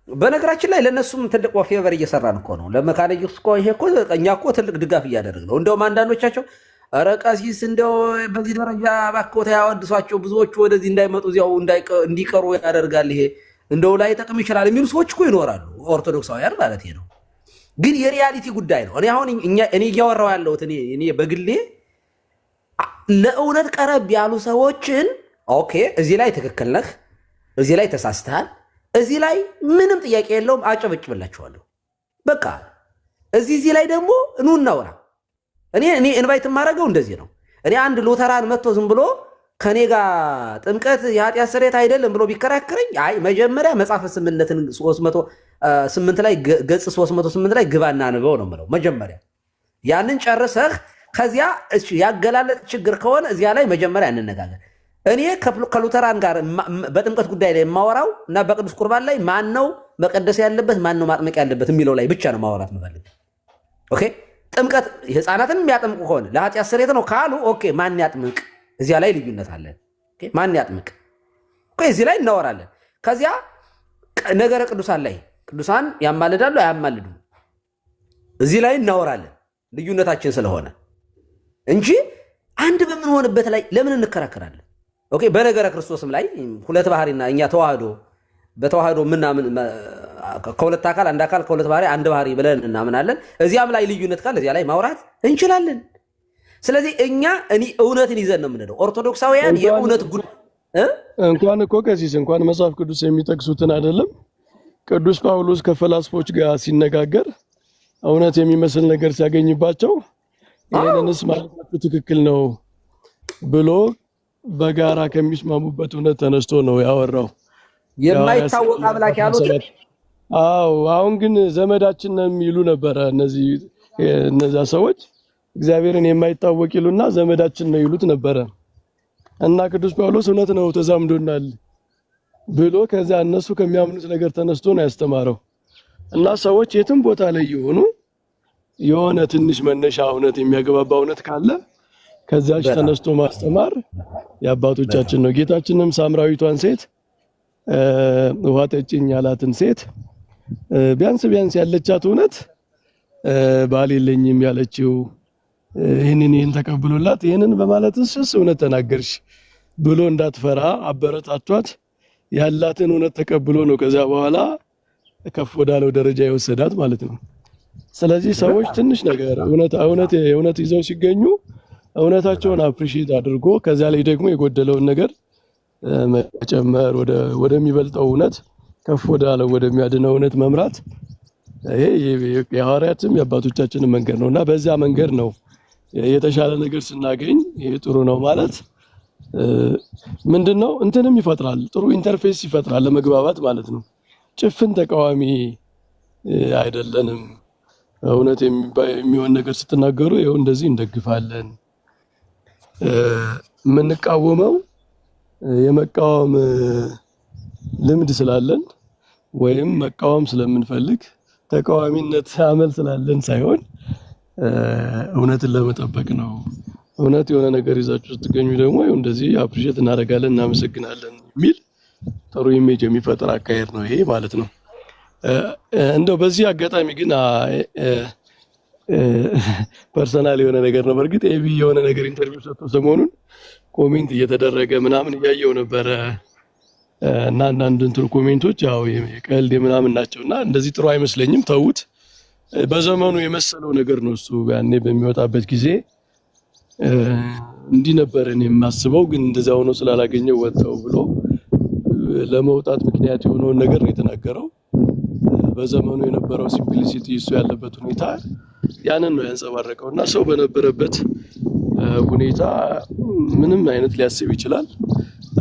በነገራችን ላይ ለነሱም ትልቅ ፌቨር እየሰራን እኮ ነው። ለመካነ ኢየሱስ እኮ ይሄ እኮ እኛ እኮ ትልቅ ድጋፍ እያደረግን ነው። እንደውም አንዳንዶቻቸው ኧረ ቀሲስ እንደው በዚህ ደረጃ ባክዎት ያወድሷቸው፣ ብዙዎቹ ወደዚህ እንዳይመጡ እዚያው እንዲቀሩ ያደርጋል፣ ይሄ እንደው ላይ ጠቅም ይችላል የሚሉ ሰዎች እኮ ይኖራሉ። ኦርቶዶክሳውያን ማለት ነው። ግን የሪያሊቲ ጉዳይ ነው። እኔ አሁን እኔ እያወራው ያለሁት እኔ በግሌ ለእውነት ቀረብ ያሉ ሰዎችን ኦኬ፣ እዚህ ላይ ትክክል ነህ፣ እዚህ ላይ ተሳስተሃል፣ እዚህ ላይ ምንም ጥያቄ የለውም አጨበጭብላችኋለሁ። በቃ እዚህ ላይ ደግሞ ኑ እናውራ። እኔ ኢንቫይት የማደርገው እንደዚህ ነው። እኔ አንድ ሉተራን መጥቶ ዝም ብሎ ከኔ ጋር ጥምቀት የኃጢአት ስርየት አይደለም ብሎ ቢከራከረኝ፣ አይ መጀመሪያ መጽሐፈ ስምነትን 308 ላይ ገጽ 308 ላይ ግባና አንብበው ነው የምለው። መጀመሪያ ያንን ጨርሰህ ከዚያ ያገላለጥ ችግር ከሆነ እዚያ ላይ መጀመሪያ እንነጋገር። እኔ ከሉተራን ጋር በጥምቀት ጉዳይ ላይ የማወራው እና በቅዱስ ቁርባን ላይ ማን ነው መቀደስ ያለበት ማን ነው ማጥመቅ ያለበት የሚለው ላይ ብቻ ነው ማወራት የምፈልግ። ኦኬ፣ ጥምቀት ህፃናትን የሚያጠምቁ ከሆነ ለኃጢአት ስርየት ነው ካሉ ኦኬ፣ ማን ያጥምቅ? እዚያ ላይ ልዩነት አለን። ማን ያጥምቅ? እዚህ ላይ እናወራለን። ከዚያ ነገረ ቅዱሳን ላይ ቅዱሳን ያማልዳሉ አያማልዱ፣ እዚህ ላይ እናወራለን ልዩነታችን ስለሆነ እንጂ አንድ በምንሆንበት ላይ ለምን እንከራከራለን? ኦኬ፣ በነገረ ክርስቶስም ላይ ሁለት ባህሪና እኛ በተዋህዶ ምናምን ከሁለት አካል አንድ አካል ከሁለት ባህሪ አንድ ባህሪ ብለን እናምናለን። እዚያም ላይ ልዩነት ካለ እዚያ ላይ ማውራት እንችላለን። ስለዚህ እኛ እውነትን ይዘን ነው የምንለው። ኦርቶዶክሳውያን የእውነት እንኳን እኮ ቀሲስ እንኳን መጽሐፍ ቅዱስ የሚጠቅሱትን አይደለም ቅዱስ ጳውሎስ ከፈላስፎች ጋር ሲነጋገር እውነት የሚመስል ነገር ሲያገኝባቸው ይህንንስ ማለታችሁ ትክክል ነው ብሎ በጋራ ከሚስማሙበት እውነት ተነስቶ ነው ያወራው። የማይታወቅ አምላክ ያሉት አሁን ግን ዘመዳችን ነው የሚሉ ነበረ እነዛ ሰዎች እግዚአብሔርን የማይታወቅ ይሉና ዘመዳችን ነው ይሉት ነበረ። እና ቅዱስ ጳውሎስ እውነት ነው ተዛምዶናል ብሎ ከዚያ እነሱ ከሚያምኑት ነገር ተነስቶ ነው ያስተማረው። እና ሰዎች የትም ቦታ ላይ የሆኑ የሆነ ትንሽ መነሻ እውነት የሚያገባባ እውነት ካለ ከዛች ተነስቶ ማስተማር የአባቶቻችን ነው። ጌታችንም ሳምራዊቷን ሴት ውሃ ጠጭኝ ያላትን ሴት ቢያንስ ያለቻት እውነት ባል የለኝም ያለችው ይህንን ተቀብሎላት ይህንን በማለትስ እውነት ተናገርሽ ብሎ እንዳትፈራ አበረታቷት። ያላትን እውነት ተቀብሎ ነው ከዛ በኋላ ከፍ ወዳለው ደረጃ የወሰዳት ማለት ነው። ስለዚህ ሰዎች ትንሽ ነገር እውነት ይዘው ሲገኙ እውነታቸውን አፕሪሺየት አድርጎ ከዛ ላይ ደግሞ የጎደለውን ነገር መጨመር ወደሚበልጠው እውነት ከፍ ወዳለው ወደሚያድነው እውነት መምራት ይሄ የሐዋርያትም የአባቶቻችንን መንገድ ነውና በዛ መንገድ ነው የተሻለ ነገር ስናገኝ ይሄ ጥሩ ነው ማለት ምንድነው እንትንም ይፈጥራል፣ ጥሩ ኢንተርፌስ ይፈጥራል ለመግባባት ማለት ነው። ጭፍን ተቃዋሚ አይደለንም። እውነት የሚሆን ነገር ስትናገሩ ይኸው እንደዚህ እንደግፋለን የምንቃወመው የመቃወም ልምድ ስላለን ወይም መቃወም ስለምንፈልግ ተቃዋሚነት አመል ስላለን ሳይሆን እውነትን ለመጠበቅ ነው። እውነት የሆነ ነገር ይዛችሁ ስትገኙ ደግሞ እንደዚህ አፕሪሼት እናደርጋለን እናመሰግናለን የሚል ጥሩ ኢሜጅ የሚፈጥር አካሄድ ነው ይሄ ማለት ነው። እንደው በዚህ አጋጣሚ ግን ፐርሰናል የሆነ ነገር ነው። በእርግጥ ኤቢ የሆነ ነገር ኢንተርቪው ሰጥቶ ሰሞኑን ኮሜንት እየተደረገ ምናምን እያየው ነበረ እና አንዳንድ እንትን ኮሜንቶች ያው የቀልድ ምናምን ናቸውና እንደዚህ ጥሩ አይመስለኝም። ተውት። በዘመኑ የመሰለው ነገር ነው እሱ ያኔ በሚወጣበት ጊዜ እንዲህ ነበር እኔ የማስበው፣ ግን እንደዛ ሆኖ ስላላገኘው ወጣው ብሎ ለመውጣት ምክንያት የሆነውን ነገር ነው የተናገረው። በዘመኑ የነበረው ሲምፕሊሲቲ እሱ ያለበት ሁኔታ ያንን ነው ያንጸባረቀው እና ሰው በነበረበት ሁኔታ ምንም አይነት ሊያስብ ይችላል።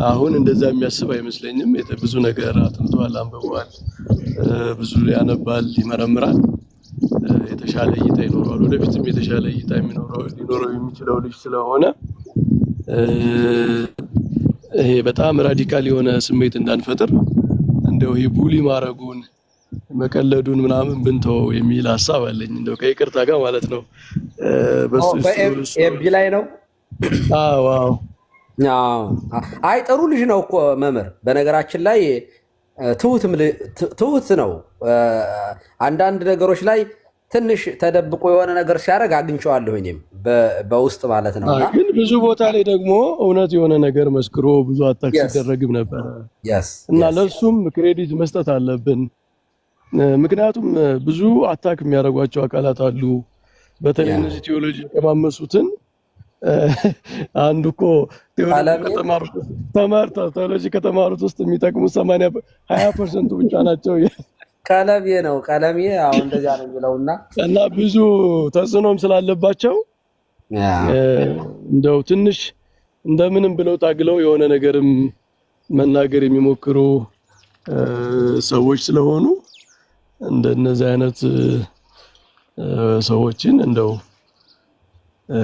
አሁን እንደዛ የሚያስብ አይመስለኝም። ብዙ ነገር አጥንቷል፣ አንብቧል፣ ብዙ ያነባል፣ ይመረምራል። የተሻለ እይታ ይኖረዋል። ወደፊትም የተሻለ እይታ ሊኖረው የሚችለው ልጅ ስለሆነ ይሄ በጣም ራዲካል የሆነ ስሜት እንዳንፈጥር እንደው ይሄ ቡሊ ማረጉን መቀለዱን ምናምን ብንተው የሚል ሀሳብ አለኝ። እንደው ከይቅርታ ጋር ማለት ነው። በኤቢ ላይ ነው። አዎ አይ ጥሩ ልጅ ነው እኮ መምህር። በነገራችን ላይ ትሁት ነው። አንዳንድ ነገሮች ላይ ትንሽ ተደብቆ የሆነ ነገር ሲያደርግ አግኝቼዋለሁ እኔም በውስጥ ማለት ነው። ግን ብዙ ቦታ ላይ ደግሞ እውነት የሆነ ነገር መስክሮ ብዙ አታክ ሲደረግም ነበረ እና ለሱም ክሬዲት መስጠት አለብን። ምክንያቱም ብዙ አታክ የሚያደርጓቸው አካላት አሉ። በተለይ እነዚህ ቴዎሎጂ የቀማመሱትን አንዱ እኮ ቴዎሎጂ ከተማሩት ውስጥ የሚጠቅሙ 20% ብቻ ናቸው። ቀለሜ ነው አሁን እንደዚያ ነው የሚለውና እና ብዙ ተጽዕኖም ስላለባቸው እንደው ትንሽ እንደምንም ብለው ታግለው የሆነ ነገርም መናገር የሚሞክሩ ሰዎች ስለሆኑ እንደነዚህ አይነት ሰዎችን እንደው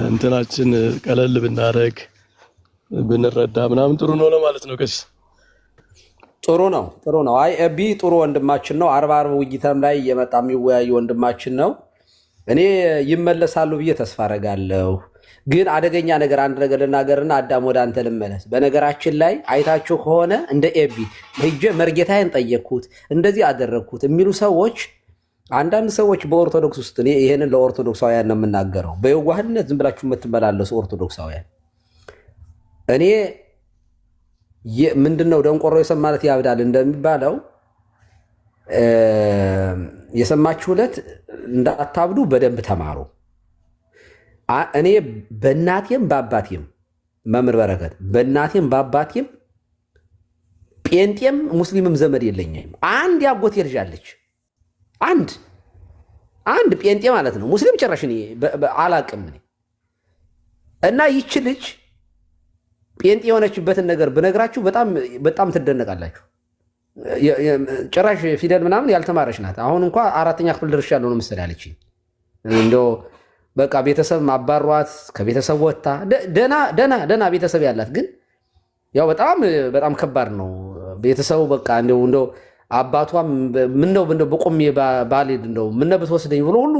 እንትናችን ቀለል ብናደርግ ብንረዳ ምናምን ጥሩ ነው ለማለት ነው። ቀሲስ ጥሩ ነው። አይ ኤቢ ጥሩ ወንድማችን ነው። 40 ውይይትም ላይ የመጣ የሚወያዩ ወንድማችን ነው። እኔ ይመለሳሉ ብዬ ተስፋ አደርጋለሁ። ግን አደገኛ ነገር አንድ ነገር ልናገርና አዳም ወደ አንተ ልመለስ። በነገራችን ላይ አይታችሁ ከሆነ እንደ ኤቢ ሄጄ መርጌታዬን ጠየቅኩት እንደዚህ አደረግኩት የሚሉ ሰዎች አንዳንድ ሰዎች በኦርቶዶክስ ውስጥ እኔ ይሄንን ለኦርቶዶክሳውያን ነው የምናገረው፣ በየዋህነት ዝም ብላችሁ የምትመላለሱ ኦርቶዶክሳውያን እኔ ምንድነው ደንቆሮ የሰማለት ያብዳል እንደሚባለው የሰማችሁለት እንዳታብዱ በደንብ ተማሩ። እኔ በእናቴም በአባቴም መምህር በረከት በእናቴም በአባቴም ጴንጤም ሙስሊምም ዘመድ የለኝም። አንድ ያጎቴ ልጅ አለች፣ አንድ ጴንጤ ማለት ነው። ሙስሊም ጭራሽ እኔ አላቅም እና ይች ልጅ ጴንጤ የሆነችበትን ነገር ብነግራችሁ በጣም ትደነቃላችሁ። ጭራሽ ፊደል ምናምን ያልተማረች ናት። አሁን እንኳ 4ኛ ክፍል ደርሻለሁ ነው መሰለኝ አለችኝ። እንደው በቃ ቤተሰብ ማባሯት ከቤተሰብ ወጥታ ደና ቤተሰብ ያላት ግን ያው በጣም ከባድ ነው ቤተሰቡ። በቃ እንደው አባቷም ምነው በቆሜ ባልሄድ እንደው ምነው ብትወስደኝ ብሎ ሁሉ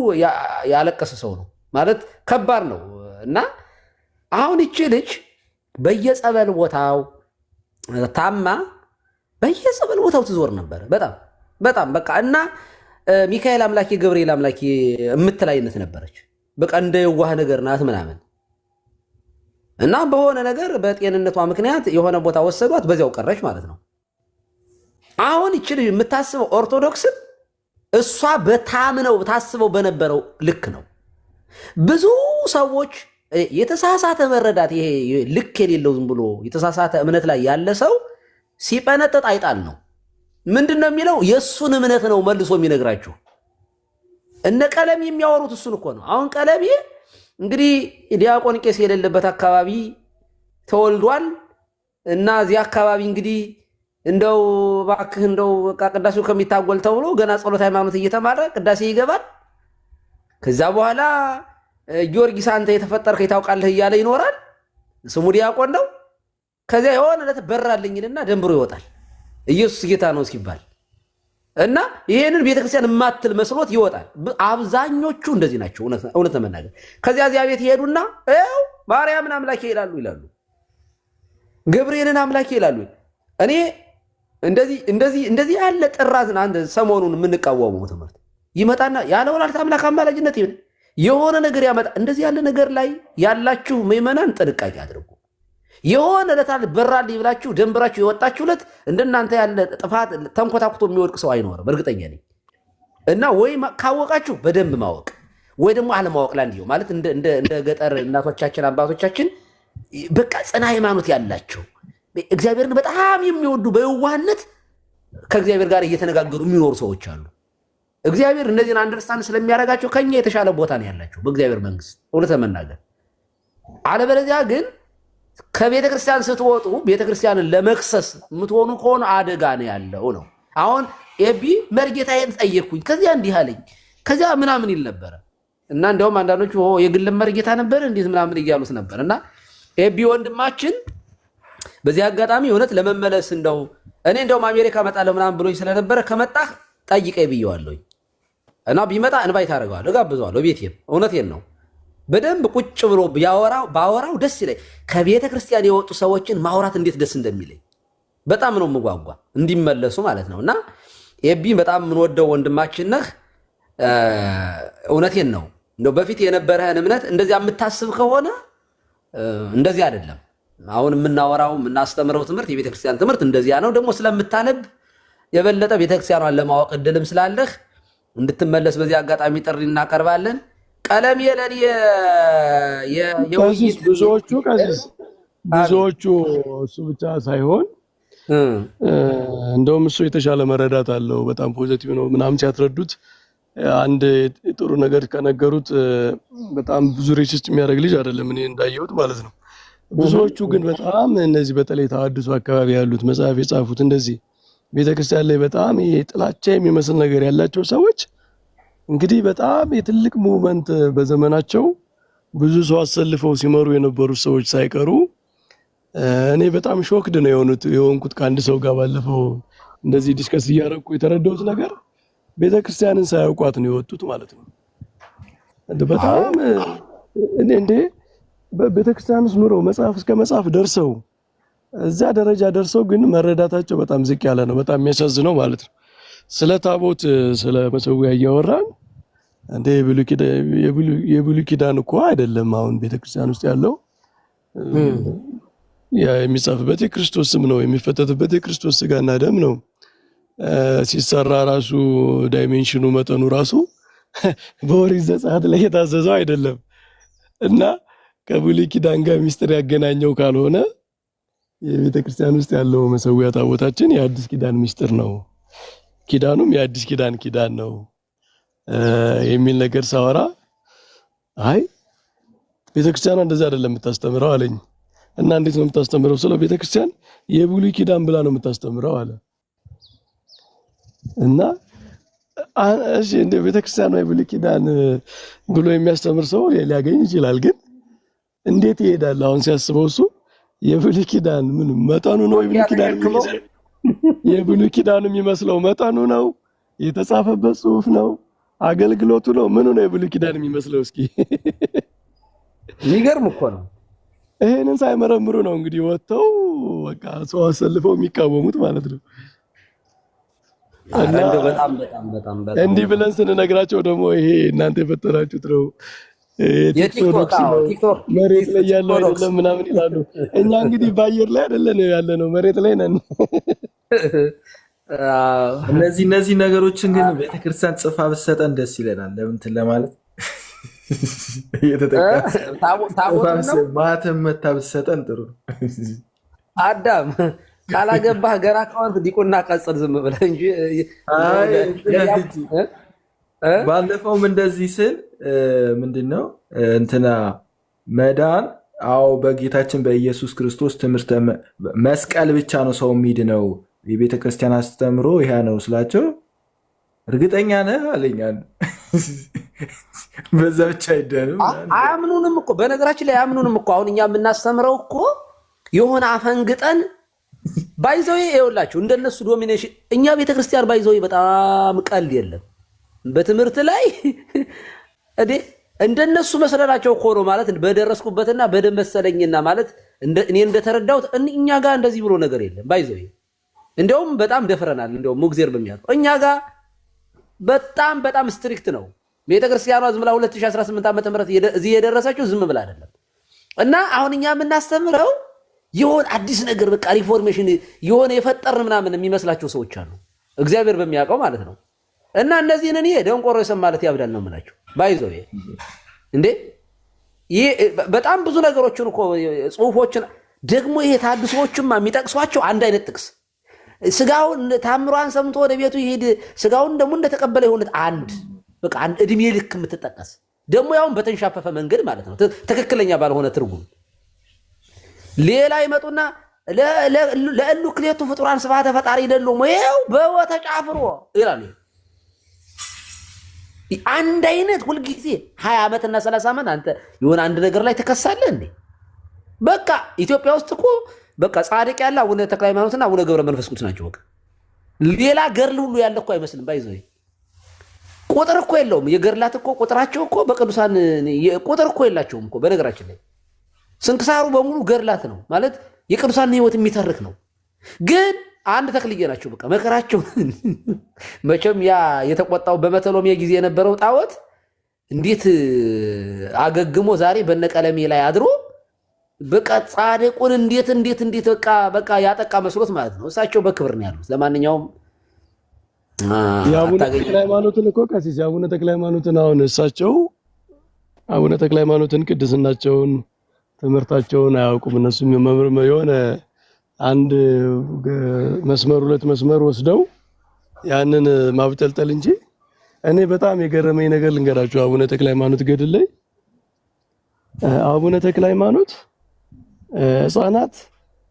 ያለቀሰ ሰው ነው ማለት ከባድ ነው። እና አሁን ይቺ ልጅ በየጸበል ቦታው ታማ በየጸበል ቦታው ትዞር ነበር። በጣም በቃ እና ሚካኤል አምላኬ ገብርኤል አምላኬ የምትል አይነት ነበረች። በቃ እንደ የዋህ ነገር ናት ምናምን እና በሆነ ነገር በጤንነቷ ምክንያት የሆነ ቦታ ወሰዷት፣ በዚያው ቀረች ማለት ነው። አሁን ይቺ ልጅ የምታስበው ኦርቶዶክስን እሷ ታስበው በነበረው ልክ ነው። ብዙ ሰዎች የተሳሳተ መረዳት ይሄ ልክ የሌለው ዝም ብሎ የተሳሳተ እምነት ላይ ያለ ሰው ሲጠነጠጥ አይጣል ነው። ምንድን ነው የሚለው? የእሱን እምነት ነው መልሶ የሚነግራችሁ። እነ ቀለም የሚያወሩት እሱን እኮ ነው። አሁን ቀለሜ እንግዲህ ዲያቆን ቄስ የሌለበት አካባቢ ተወልዷል እና እዚህ አካባቢ እንግዲህ እንደው እባክህ እንደው ቅዳሴው ከሚታጎል ተብሎ ገና ጸሎት ሃይማኖት እየተማረ ቅዳሴ ይገባል። ከዛ በኋላ ጊዮርጊስ አንተ የተፈጠርከኝ ታውቃለህ እያለ ይኖራል። ስሙ ዲያቆን ነው። ከዚያ የሆነ ዕለት በራልኝና ደንብሮ ይወጣል ኢየሱስ ጌታ ነው ሲባል እና ይሄንን ቤተክርስቲያን የማትል መስሎት ይወጣል። አብዛኞቹ እንደዚህ ናቸው እውነት ለመናገር። ከዚያ እዚያ ቤት ይሄዱና ማርያምን አምላኬ ይላሉ፣ ገብርኤልን አምላኬ ይላሉ። እኔ እንደዚህ ያለ ጥራዝን አንድ ሰሞኑን የምንቃወመው ትምህርት ይመጣና ያለ ወላዲተ አምላክ አማላጅነት የሆነ ነገር ያመጣ። እንደዚህ ያለ ነገር ላይ ያላችሁ ምዕመናን ጥንቃቄ አድርጉ። የሆነ ዕለት በራልኝ ብላችሁ ደንብራችሁ የወጣችሁ ዕለት እንደናንተ ያለ ጥፋት ተንኮታኩቶ የሚወድቅ ሰው አይኖርም፣ እርግጠኛ ነኝ። እና ወይ ካወቃችሁ በደንብ ማወቅ ወይ ደግሞ አለማወቅ ላንዲው ማለት እንደ ገጠር እናቶቻችን አባቶቻችን በቃ ጽና ሃይማኖት ያላቸው እግዚአብሔርን በጣም የሚወዱ በየዋህነት ከእግዚአብሔር ጋር እየተነጋገሩ የሚኖሩ ሰዎች አሉ። እግዚአብሔር እነዚህን አንደርስታንድ ስለሚያደርጋቸው ከኛ የተሻለ ቦታ ነው ያላቸው በእግዚአብሔር መንግስት እውነት ለመናገር። አለበለዚያ ግን ከቤተ ክርስቲያን ስትወጡ ቤተ ክርስቲያንን ለመክሰስ የምትሆኑ ከሆነ አደጋ ነው ያለው ነው። አሁን ኤቢ መርጌታዬን ጠየቅኩኝ፣ ከዚያ እንዲህ አለኝ፣ ከዚያ ምናምን ይል ነበረ እና እንዲያውም አንዳንዶቹ የግል መርጌታ ነበር እንዴት ምናምን እያሉት ነበር። እና ኤቢ ወንድማችን በዚህ አጋጣሚ እውነት ለመመለስ እኔ እንደውም አሜሪካ እመጣለሁ ምናምን ብሎኝ ስለነበረ ከመጣህ ጠይቀኝ ብየዋለሁኝ እና ቢመጣ ኢንቫይት አደርገዋለሁ፣ እጋብዘዋለሁ ቤቴም። እውነቴን ነው። በደንብ ቁጭ ብሎ ባወራው ደስ ይለኝ። ከቤተ ክርስቲያን የወጡ ሰዎችን ማውራት እንዴት ደስ እንደሚለኝ በጣም ነው የምጓጓ እንዲመለሱ ማለት ነው። እና ኤቢ በጣም የምንወደው ወንድማችን ነህ። እውነቴን ነው። እንደው በፊት የነበረህን እምነት እንደዚያ የምታስብ ከሆነ እንደዚህ አይደለም። አሁን የምናወራው የምናስተምረው ትምህርት የቤተ ክርስቲያን ትምህርት እንደዚያ ነው። ደግሞ ስለምታነብ የበለጠ ቤተ ክርስቲያኗን ለማወቅ እድልም ስላለህ እንድትመለስ በዚህ አጋጣሚ ጥሪ እናቀርባለን። ቀለም የለን የውይይት ብዙዎቹ እሱ ብቻ ሳይሆን እንደውም እሱ የተሻለ መረዳት አለው። በጣም ፖዚቲቭ ነው ምናምን ሲያስረዱት አንድ ጥሩ ነገር ከነገሩት በጣም ብዙ ሬሲስት የሚያደርግ ልጅ አይደለም እኔ እንዳየሁት ማለት ነው። ብዙዎቹ ግን በጣም እነዚህ በተለይ ተሐድሶ አካባቢ ያሉት መጽሐፍ የጻፉት እንደዚህ ቤተክርስቲያን ላይ በጣም ጥላቻ የሚመስል ነገር ያላቸው ሰዎች እንግዲህ በጣም የትልቅ ሙቭመንት በዘመናቸው ብዙ ሰው አሰልፈው ሲመሩ የነበሩ ሰዎች ሳይቀሩ እኔ በጣም ሾክድ ነው የሆንኩት ከአንድ ሰው ጋር ባለፈው እንደዚህ ዲስከስ እያደረኩ የተረዳሁት ነገር ቤተክርስቲያንን ሳያውቋት ነው የወጡት ማለት ነው። በጣም እንዴ በቤተክርስቲያንስ ኑሮ መጽሐፍ እስከ መጽሐፍ ደርሰው እዛ ደረጃ ደርሰው ግን መረዳታቸው በጣም ዝቅ ያለ ነው። በጣም የሚያሳዝነው ማለት ነው። ስለ ታቦት ስለ መሰዊያ እያወራን እንደ የብሉይ ኪዳን እኮ አይደለም አሁን ቤተክርስቲያን ውስጥ ያለው የሚጻፍበት የክርስቶስ ስም ነው፣ የሚፈተትበት የክርስቶስ ስጋና ደም ነው። ሲሰራ ራሱ ዳይሜንሽኑ መጠኑ ራሱ በኦሪት ዘጸአት ላይ የታዘዘው አይደለም እና ከብሉይ ኪዳን ጋር ሚስጥር ያገናኘው ካልሆነ የቤተክርስቲያን ውስጥ ያለው መሰዊያ ታቦታችን የአዲስ ኪዳን ሚስጥር ነው፣ ኪዳኑም የአዲስ ኪዳን ኪዳን ነው የሚል ነገር ሳወራ አይ ቤተክርስቲያኗ እንደዛ አይደለም የምታስተምረው አለኝ። እና እንዴት ነው የምታስተምረው? ስለ ቤተክርስቲያን የብሉይ ኪዳን ብላ ነው የምታስተምረው አለ። እና እሺ እንደ ቤተክርስቲያኗ የብሉይ ኪዳን ብሎ የሚያስተምር ሰው ሊያገኝ ይችላል። ግን እንዴት ይሄዳል? አሁን ሲያስበው እሱ የብሉይ ኪዳን ምን መጠኑ ነው? የብሉይ ኪዳን የሚመስለው መጠኑ ነው? የተጻፈበት ጽሑፍ ነው? አገልግሎቱ ነው? ምኑ ነው የብሉይ ኪዳን የሚመስለው? እስኪ የሚገርም እኮ ነው። ይሄንን ሳይመረምሩ ነው እንግዲህ ወጥተው በቃ ሰው አሰልፈው የሚቃወሙት ማለት ነው። እና በጣም እንዲህ ብለን ስንነግራቸው ደግሞ ይሄ እናንተ የፈጠራችሁት ነው የቲክቶክ መሬት ላይ ያለው አይደለም ምናምን ይላሉ። እኛ እንግዲህ በአየር ላይ አይደለን ያለነው መሬት ላይ ነን። እነዚህ ነገሮችን ግን ቤተክርስቲያን ጽፋ ብትሰጠን ደስ ይለናል። ለምንትን ለማለት ማተም መታ ብትሰጠን ጥሩ ነው። አዳም ካላገባህ ገና ከሆንክ ዲቁና ቀጽል ዝም ብለህ እንጂ። ባለፈውም እንደዚህ ስል ምንድነው እንትና መዳን አዎ በጌታችን በኢየሱስ ክርስቶስ ትምህርት መስቀል ብቻ ነው ሰው የሚድነው የቤተ ክርስቲያን አስተምሮ ይሄ ነው ስላቸው እርግጠኛ ነህ አለኝ። በዛ ብቻ አይደለም አያምኑንም እኮ በነገራችን ላይ አያምኑንም እኮ አሁን እኛ የምናስተምረው እኮ የሆነ አፈንግጠን ባይዘው ይኸውላችሁ እንደነሱ ዶሚኔሽን እኛ ቤተክርስቲያን ባይዘው በጣም ቀልድ የለም በትምህርት ላይ እንደነሱ መስለላቸው እኮ ነው ማለት በደረስኩበትና በደመሰለኝና ማለት እኔ እንደተረዳሁት እኛ ጋር እንደዚህ ብሎ ነገር የለም ባይዘው እንደውም በጣም ደፍረናል እንደውም ሙግዚር በሚያውቀው እኛ ጋር በጣም ስትሪክት ነው ቤተክርስቲያኗ ዝም ብላ 2018 ዓመተ ምህረት እዚህ የደረሰችው ዝም ብላ አይደለም እና አሁን እኛ የምናስተምረው የሆነ አዲስ ነገር በቃ ሪፎርሜሽን የሆነ የፈጠርን ምናምን የሚመስላቸው ሰዎች አሉ እግዚአብሔር በሚያውቀው ማለት ነው እና እነዚህን እኔ ደንቆሮ ይሰማ ማለት ያብዳል ነው የምላቸው ባይዘው እንዴ ይሄ በጣም ብዙ ነገሮችን እኮ ጽሁፎችን ደግሞ ይሄ ታድሶዎችማ የሚጠቅሷቸው አንድ አይነት ጥቅስ ስጋውን ታምሯን ሰምቶ ወደ ቤቱ ይሄድ ስጋውን ደግሞ እንደተቀበለ ይሆነት አንድ በቃ አንድ እድሜ ልክ የምትጠቀስ ደግሞ ያውን በተንሻፈፈ መንገድ ማለት ነው ትክክለኛ ባልሆነ ትርጉም ሌላ ይመጡና ለእሉ ክሌቱ ፍጡራን ስብሐተ ፈጣሪ ይደሉም ይኸው በወተጫፍሮ ይላሉ አንድ አይነት ሁልጊዜ 20 ዓመትና 30 ዓመት አንተ የሆነ አንድ ነገር ላይ ተከሳለህ እንዴ በቃ ኢትዮጵያ ውስጥ እኮ በቃ ጻድቅ ያለ አቡነ ተክለ ሃይማኖትና አቡነ ገብረ መንፈስ ቅዱስ ናቸው በቃ ሌላ ገርል ሁሉ ያለ እኮ አይመስልም ባይዘው ቁጥር እኮ የለውም የገርላት እኮ ቁጥራቸው እኮ በቅዱሳን ቁጥር እኮ የላቸውም እኮ በነገራችን ላይ ስንክሳሩ በሙሉ ገርላት ነው ማለት የቅዱሳን ህይወት የሚተርክ ነው ግን አንድ ተክልዬ ናቸው በቃ መከራቸው መቼም ያ የተቆጣው በመተሎሜ ጊዜ የነበረው ጣዖት እንዴት አገግሞ ዛሬ በነቀለሜ ላይ አድሮ በቃ ጻድቁን እንዴት በቃ ያጠቃ መስሎት ማለት ነው እሳቸው በክብር ነው ያሉት ለማንኛውም የአቡነ ተክለ ሃይማኖትን እኮ ቀሲስ የአቡነ ተክለ ሃይማኖትን አሁን እሳቸው አቡነ ተክለ ሃይማኖትን ቅድስናቸውን ትምህርታቸውን አያውቁም እነሱም የሆነ አንድ መስመር ሁለት መስመር ወስደው ያንን ማብጠልጠል እንጂ እኔ በጣም የገረመኝ ነገር ልንገራችሁ አቡነ ተክለ ሃይማኖት ገድል ላይ አቡነ ተክለ ሃይማኖት ህፃናት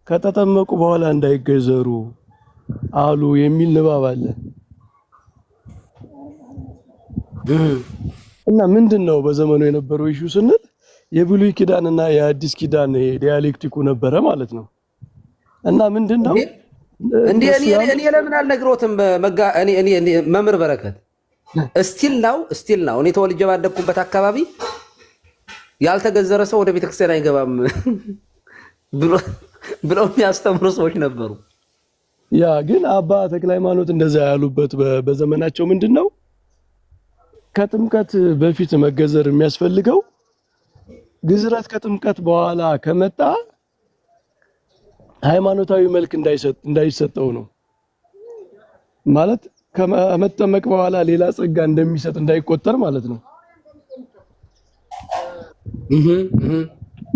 ከተጠመቁ በኋላ እንዳይገዘሩ አሉ የሚል ንባብ አለ እና ምንድነው በዘመኑ የነበረው ኢሹ ስንል የብሉይ ኪዳንና የአዲስ ኪዳን ዲያሌክቲኩ ነበረ ማለት ነው እና ምንድነው እንዴ እኔ ለምን አልነግሮትም እኔ መምህር በረከት ስቲል ነው እኔ ተወልጄ ባደኩበት አካባቢ ያልተገዘረ ሰው ወደ ቤተክርስቲያን አይገባም ብሎ የሚያስተምሩ ሰዎች ነበሩ ያ ግን አባ ተክለ ሃይማኖት እንደዛ ያሉበት በዘመናቸው ምንድነው ከጥምቀት በፊት መገዘር የሚያስፈልገው ግዝረት ከጥምቀት በኋላ ከመጣ ሃይማኖታዊ መልክ እንዳይሰጠው ነው ማለት ከመጠመቅ በኋላ ሌላ ጸጋ እንደሚሰጥ እንዳይቆጠር ማለት ነው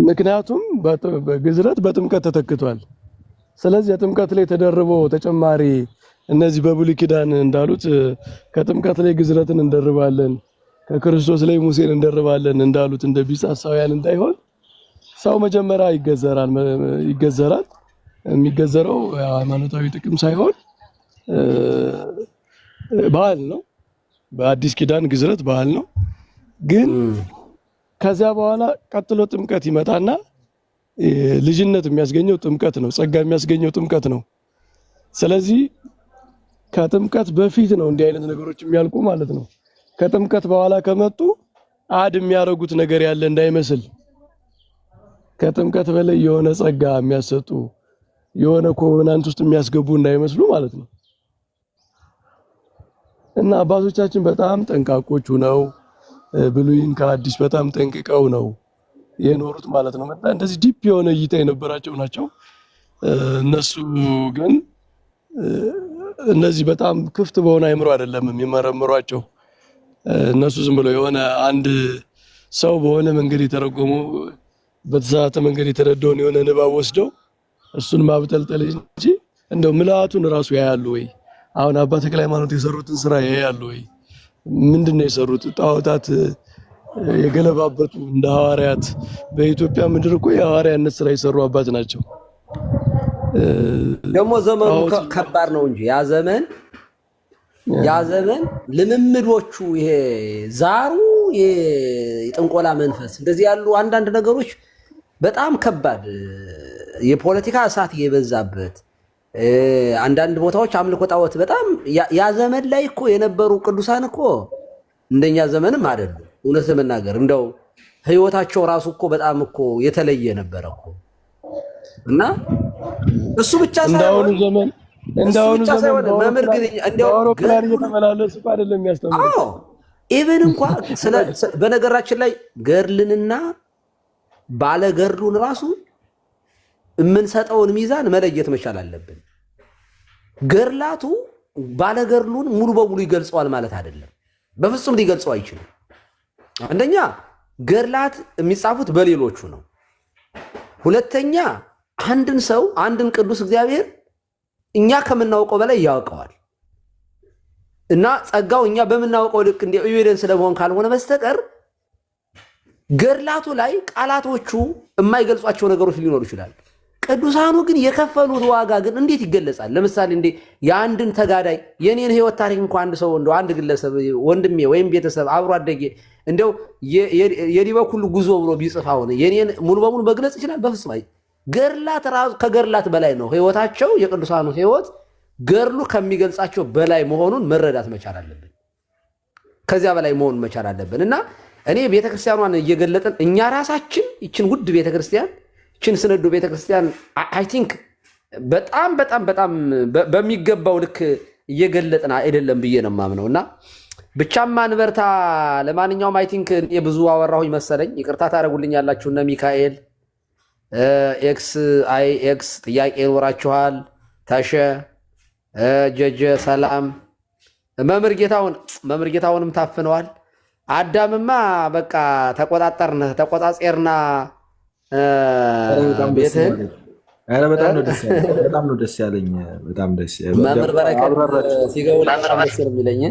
ምክንያቱም በግዝረት በጥምቀት ተተክቷል ስለዚህ የጥምቀት ላይ ተደርቦ ተጨማሪ እነዚህ በብሉይ ኪዳን እንዳሉት ከጥምቀት ላይ ግዝረትን እንደርባለን ከክርስቶስ ላይ ሙሴን እንደርባለን እንዳሉት እንደ ቢጻሳውያን እንዳይሆን ሰው መጀመሪያ ይገዘራል የሚገዘረው ሃይማኖታዊ ጥቅም ሳይሆን ባህል ነው በአዲስ ኪዳን ግዝረት ባህል ነው ግን ከዚያ በኋላ ቀጥሎ ጥምቀት ይመጣና ልጅነት የሚያስገኘው ጥምቀት ነው ጸጋ የሚያስገኘው ጥምቀት ነው ስለዚህ ከጥምቀት በፊት ነው እንዲህ አይነት ነገሮች የሚያልቁ ማለት ነው ከጥምቀት በኋላ ከመጡ አድ የሚያረጉት ነገር ያለ እንዳይመስል ከጥምቀት በላይ የሆነ ጸጋ የሚያሰጡ የሆነ ኮቨናንት ውስጥ የሚያስገቡ እንዳይመስሉ ማለት ነው እና አባቶቻችን በጣም ጠንቃቆች ሆነው ብሉይን ከአዲስ በጣም ጠንቅቀው ነው የኖሩት ማለት ነው እንደዚህ ዲፕ የሆነ እይታ የነበራቸው ናቸው እነሱ ግን እነዚህ በጣም ክፍት በሆነ አይምሮ አይደለም የሚመረምሯቸው እነሱ ዝም ብለው የሆነ አንድ ሰው በሆነ መንገድ የተረጎሙ በተሳተ መንገድ የተረዳውን የሆነ ንባብ ወስደው እሱን ማብጠልጠል እንጂ እንደው ምልአቱን ራሱ ያያሉ ወይ አሁን አባ ተክለ ሃይማኖት የሰሩትን ስራ ያያሉ ወይ ምንድነው የሰሩት ጣዖታት የገለባበጡ እንደ ሐዋርያት በኢትዮጵያ ምድር እኮ የሐዋርያነት ስራ የሰሩ አባት ናቸው ደግሞ ዘመኑ ከባድ ነው እንጂ ያ ዘመን ልምምዶቹ ይሄ ዛሩ የጥንቆላ መንፈስ እንደዚህ ያሉ አንዳንድ ነገሮች በጣም ከባድ የፖለቲካ እሳት የበዛበት አንዳንድ ቦታዎች አምልኮ ጣዖት በጣም ያ ዘመን ላይ እኮ የነበሩ ቅዱሳን እኮ እንደኛ ዘመንም አይደሉም። እውነት ለመናገር እንደው ህይወታቸው ራሱ እኮ በጣም እኮ የተለየ ነበረ እኮ እና እሱ ብቻ ሳይሆን ዘመን እንደውኑ ዘመን መምህር ግን እንደው አውሮፕላን እየተመላለሱ እኮ አይደለም የሚያስተምሩት። አዎ ኢቭን እንኳን በነገራችን ላይ ገርልንና ባለ ገርሉን ራሱ የምንሰጠውን ሚዛን መለየት መቻል አለብን። ገርላቱ ባለ ገርሉን ሙሉ በሙሉ ይገልጸዋል ማለት አይደለም። በፍጹም ሊገልጸው አይችልም። አንደኛ ገርላት የሚጻፉት በሌሎቹ ነው። ሁለተኛ አንድን ሰው አንድን ቅዱስ እግዚአብሔር እኛ ከምናውቀው በላይ ያውቀዋል እና ጸጋው እኛ በምናውቀው ልክ እንደ ኤቪደንስ ለመሆን ካልሆነ በስተቀር ገርላቱ ላይ ቃላቶቹ የማይገልጿቸው ነገሮች ሊኖሩ ይችላል። ቅዱሳኑ ግን የከፈሉት ዋጋ ግን እንዴት ይገለጻል? ለምሳሌ እንደ የአንድን ተጋዳይ የኔን ህይወት ታሪክ እንኳን አንድ ሰው እንደው አንድ ግለሰብ ወንድሜ ወይም ቤተሰብ አብሮ አደጌ እንደው የዲበኩሉ ጉዞ ብሎ ቢጽፍ አሁን የኔን ሙሉ በሙሉ መግለጽ ይችላል? በፍጹም አይ። ገርላት ራሱ ከገርላት በላይ ነው ህይወታቸው። የቅዱሳኑ ህይወት ገርሉ ከሚገልጻቸው በላይ መሆኑን መረዳት መቻል አለብን። ከዚያ በላይ መሆኑን መቻል አለብን እና እኔ ቤተክርስቲያኗን እየገለጠን እኛ ራሳችን ይችን ውድ ቤተክርስቲያን ይችን ስንዱ ቤተክርስቲያን አይ ቲንክ በጣም በጣም በጣም በሚገባው ልክ እየገለጥን አይደለም ብዬ ነው የማምነው እና ብቻም አንበርታ። ለማንኛውም አይ ቲንክ ብዙ አወራሁኝ መሰለኝ። ይቅርታ ታደርጉልኛላችሁ እነ ሚካኤል ኤክስ አይ ኤክስ ጥያቄ ይኖራችኋል። ተሸ ጀጀ ሰላም መምህር ጌታውንም ታፍነዋል። አዳምማ በቃ ተቆጣጠርና ቤትህን በጣም ነው ደስ ያለኝ። በጣም ደስ መምህር በረከት ሲገቡ ለምስር የሚለኝ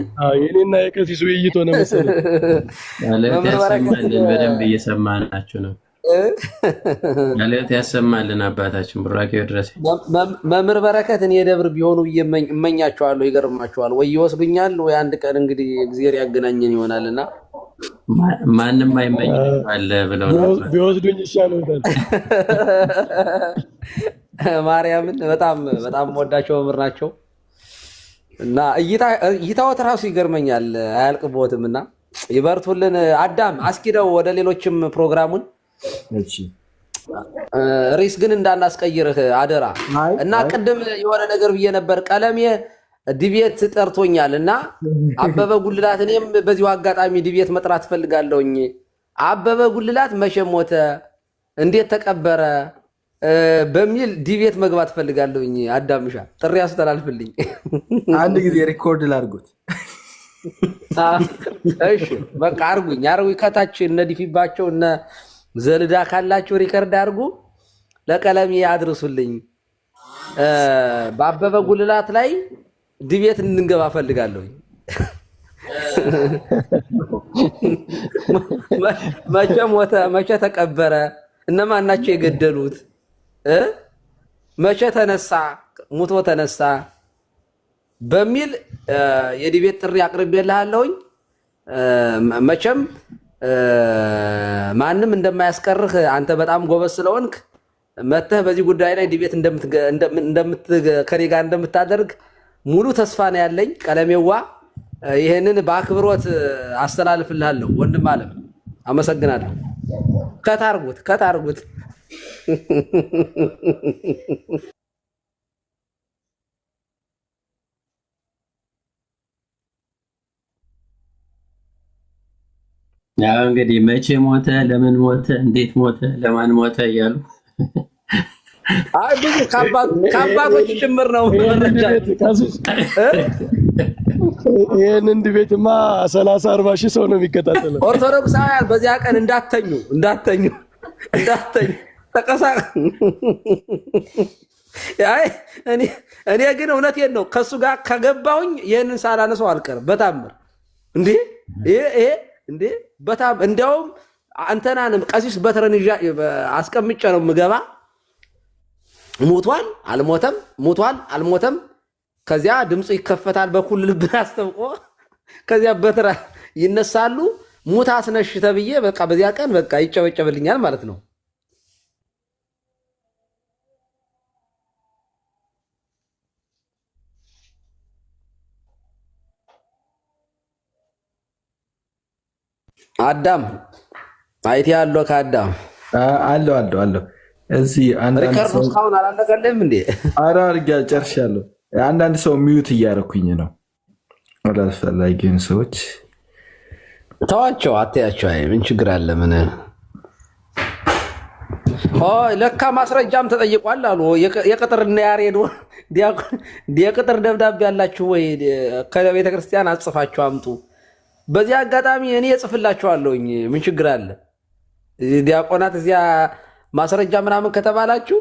የኔና የቀሲስ ውይይት ሆነ መሰለኝ። በደንብ እየሰማናችሁ ነው። ማለት ያሰማልን አባታችን ቡራኬው ድረስ መምህር በረከት እኔ የደብር ቢሆኑ እመኛቸዋለሁ። ይገርማቸዋል ወይ ይወስዱኛል ወይ አንድ ቀን እንግዲህ እግዚአብሔር ያገናኘን ይሆናልና ማንም አይመኝም ብለው ቢወስዱኝ ይሻላል። ማርያምን በጣም በጣም ወዳቸው መምህር ናቸው እና እይታዎት ራሱ ይገርመኛል። አያልቅቦትም እና ይበርቱልን። አዳም አስኪደው ወደ ሌሎችም ፕሮግራሙን ሪስ ግን እንዳናስቀይርህ አደራ እና ቅድም የሆነ ነገር ብዬ ነበር። ቀለሜ ዲቤት ጠርቶኛል እና አበበ ጉልላት እኔም በዚሁ አጋጣሚ ዲቤት መጥራት ፈልጋለሁኝ። አበበ ጉልላት መቼ ሞተ፣ እንዴት ተቀበረ በሚል ዲቤት መግባት ፈልጋለሁኝ። አዳምሻ ጥሪ አስተላልፍልኝ። አንድ ጊዜ ሪኮርድ ላድርጉት። እሺ በቃ አርጉኝ ከታች እነ ዲፊባቸው እነ ዘልዳ ካላችሁ ሪከርድ አድርጉ፣ ለቀለሜ አድርሱልኝ። በአበበ ጉልላት ላይ ዲቤት እንድንገባ ፈልጋለሁ። መቼ ሞተ፣ መቼ ተቀበረ፣ እነማን ናቸው የገደሉት፣ መቼ ተነሳ፣ ሙቶ ተነሳ በሚል የዲቤት ጥሪ አቅርቤልሃለሁኝ። መቼም ማንም እንደማያስቀርህ አንተ በጣም ጎበዝ ስለሆንክ መተህ በዚህ ጉዳይ ላይ ዲቤት ከኔ ጋር እንደምታደርግ ሙሉ ተስፋ ነው ያለኝ። ቀለሜዋ ይሄንን በአክብሮት አስተላልፍልሃለሁ። ወንድም አለም አመሰግናለሁ። ከታርጉት ያው እንግዲህ መቼ ሞተ፣ ለምን ሞተ፣ እንዴት ሞተ፣ ለማን ሞተ እያሉ አይ ብዙ ከአባቶች ጭምር ነው መረጃ። ይሄንን ዲቤትማ 30-40 ሺህ ሰው ነው የሚከታተለው። ኦርቶዶክሳውያን በዚያ ቀን እንዳተኙ ተቀሳቀ። አይ እኔ ግን እውነቴን ነው ከሱ ጋር ከገባሁኝ ይሄንን ሳላነሳው አልቀርም በታምር እንዴ በጣም እንደውም አንተናንም ቀሲስ በትረን አስቀምጬ ነው የምገባ። ሞቷል አልሞተም። ከዚያ ድምፁ ይከፈታል በኩል ልብን አስተብቆ ከዚያ በትረ ይነሳሉ። ሙት አስነሽ ተብዬ በቃ በዚያ ቀን በቃ ይጨበጨብልኛል ማለት ነው። አዳም አይቴ አለው ከአዳም አለው እዚህ አንዳንድ ሪከርዱ ሰው እስካሁን አላለቀልህም እንዴ? ኧረ አድርጌ ጨርሻለሁ። አንዳንድ ሰው ሚዩት እያደረኩኝ ነው። አላስፈላጊውን ሰዎች ተዋቸው፣ አትያቸው። አይ ምን ችግር አለ? ምን ለካ ማስረጃም ተጠይቋል አሉ። የቅጥርና ያሬዶ የቅጥር ደብዳቤ ያላችሁ ወይ ከቤተ ክርስቲያን አጽፋችሁ አምጡ። በዚህ አጋጣሚ እኔ እጽፍላችኋለሁኝ። ምን ችግር አለ? ዲያቆናት እዚያ ማስረጃ ምናምን ከተባላችሁ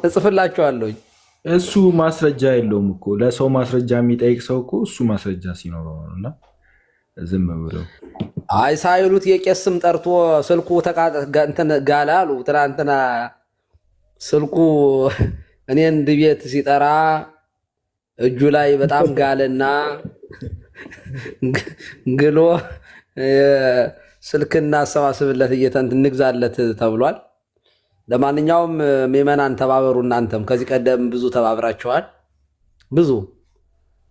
እጽፍላችኋለሁኝ። እሱ ማስረጃ የለውም እኮ ለሰው ማስረጃ የሚጠይቅ ሰው እኮ እሱ ማስረጃ ሲኖረው ነው። እና ዝም ብለው አይ ሳይሉት የቄስ ስም ጠርቶ ስልኩ ጋላ አሉ። ትናንትና ስልኩ እኔን ድቤት ሲጠራ እጁ ላይ በጣም ጋለና ግሎ ስልክና አሰባስብለት እንግዛለት ተብሏል። ለማንኛውም ምዕመናን ተባበሩ። እናንተም ከዚህ ቀደም ብዙ ተባብራችኋል። ብዙ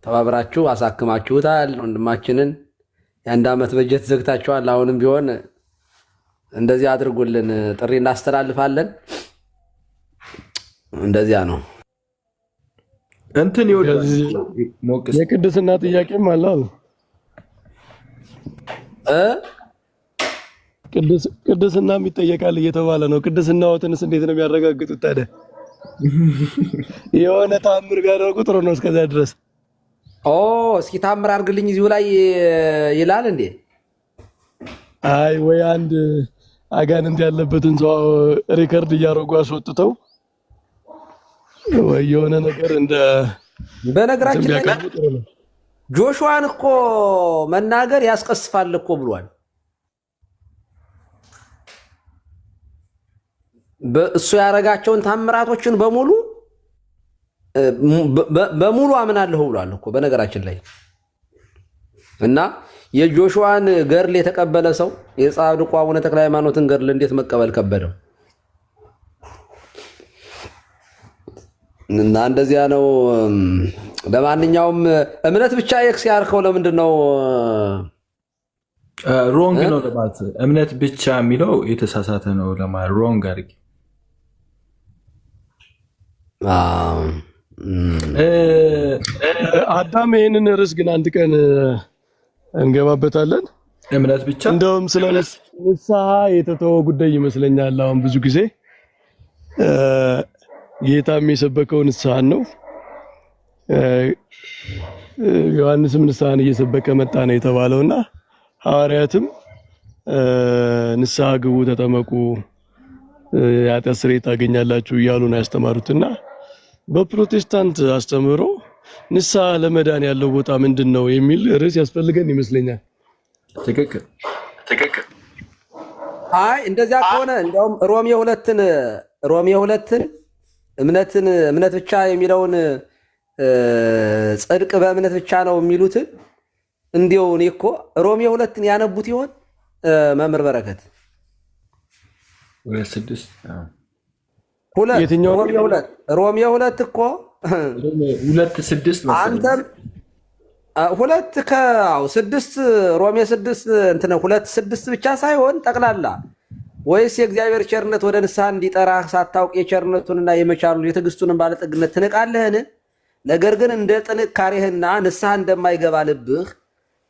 ተባብራችሁ አሳክማችሁታል። ወንድማችንን የአንድ ዓመት በጀት ዘግታችኋል። አሁንም ቢሆን እንደዚህ አድርጉልን፣ ጥሪ እናስተላልፋለን። እንደዚያ ነው። እንትን ይወዳል የቅድስና ጥያቄም አለ አሉ። ቅድስናም ይጠየቃል እየተባለ ነው። ቅድስናዎትንስ እንዴት ነው የሚያረጋግጡት ታዲያ? የሆነ ታምር ቢያደርጉ ጥሩ ነው። እስከዛ ድረስ እስኪ ታምር አድርግልኝ እዚሁ ላይ ይላል እንዴ? አይ ወይ አንድ አጋንንት ያለበትን ሰው ሪከርድ እያደረጉ አስወጥተው ወይ የሆነ ነገር እንደ በነገራችን ላይ ጆሹዋን እኮ መናገር ያስቀስፋል እኮ ብሏል። እሱ ያረጋቸውን ታምራቶችን በሙሉ አምናለሁ ብሏል እኮ በነገራችን ላይ። እና የጆሹዋን ገርል የተቀበለ ሰው የጻድቁ አቡነ ተክለ ሃይማኖትን ገርል እንዴት መቀበል ከበደው? እና እንደዚያ ነው። ለማንኛውም እምነት ብቻ ኤክስ ያልከው ለምንድን ነው? ሮንግ ነው ለማለት እምነት ብቻ የሚለው የተሳሳተ ነው ለማለት ሮንግ አድርጊ። አዳም ይህንን ርዕስ ግን አንድ ቀን እንገባበታለን። እምነት ብቻ እንደውም ስለ ንስሐ የተተወ ጉዳይ ይመስለኛል። አሁን ብዙ ጊዜ ጌታም የሰበከው ንስሐን ነው። ዮሐንስም ንስሐን እየሰበከ መጣ ነው የተባለውና ሐዋርያትም ንስሐ ግቡ፣ ተጠመቁ፣ የኃጢአት ስርየት ታገኛላችሁ እያሉ ነው ያስተማሩትና በፕሮቴስታንት አስተምህሮ ንስሐ ለመዳን ያለው ቦታ ምንድን ነው የሚል ርዕስ ያስፈልገን ይመስለኛል። ትክክል። አይ እንደዚያ ከሆነ እንደውም ሮሜ ሁለትን እምነት ብቻ የሚለውን ጽድቅ በእምነት ብቻ ነው የሚሉትን እንዲው እኔ እኮ ሮሜ ሁለትን ያነቡት ይሆን መምህር በረከት? ሮሜ ሁለት እኮ 2:6 አንተም 2:6 ሮሜ 6 እንትን 2:6 ብቻ ሳይሆን ጠቅላላ ወይስ የእግዚአብሔር ቸርነት ወደ ንስሐ እንዲጠራህ ሳታውቅ የቸርነቱንና የመቻሉን የትዕግስቱንም ባለጠግነት ትንቃለህን? ነገር ግን እንደ ጥንካሬህና ንስሐ እንደማይገባ ልብህ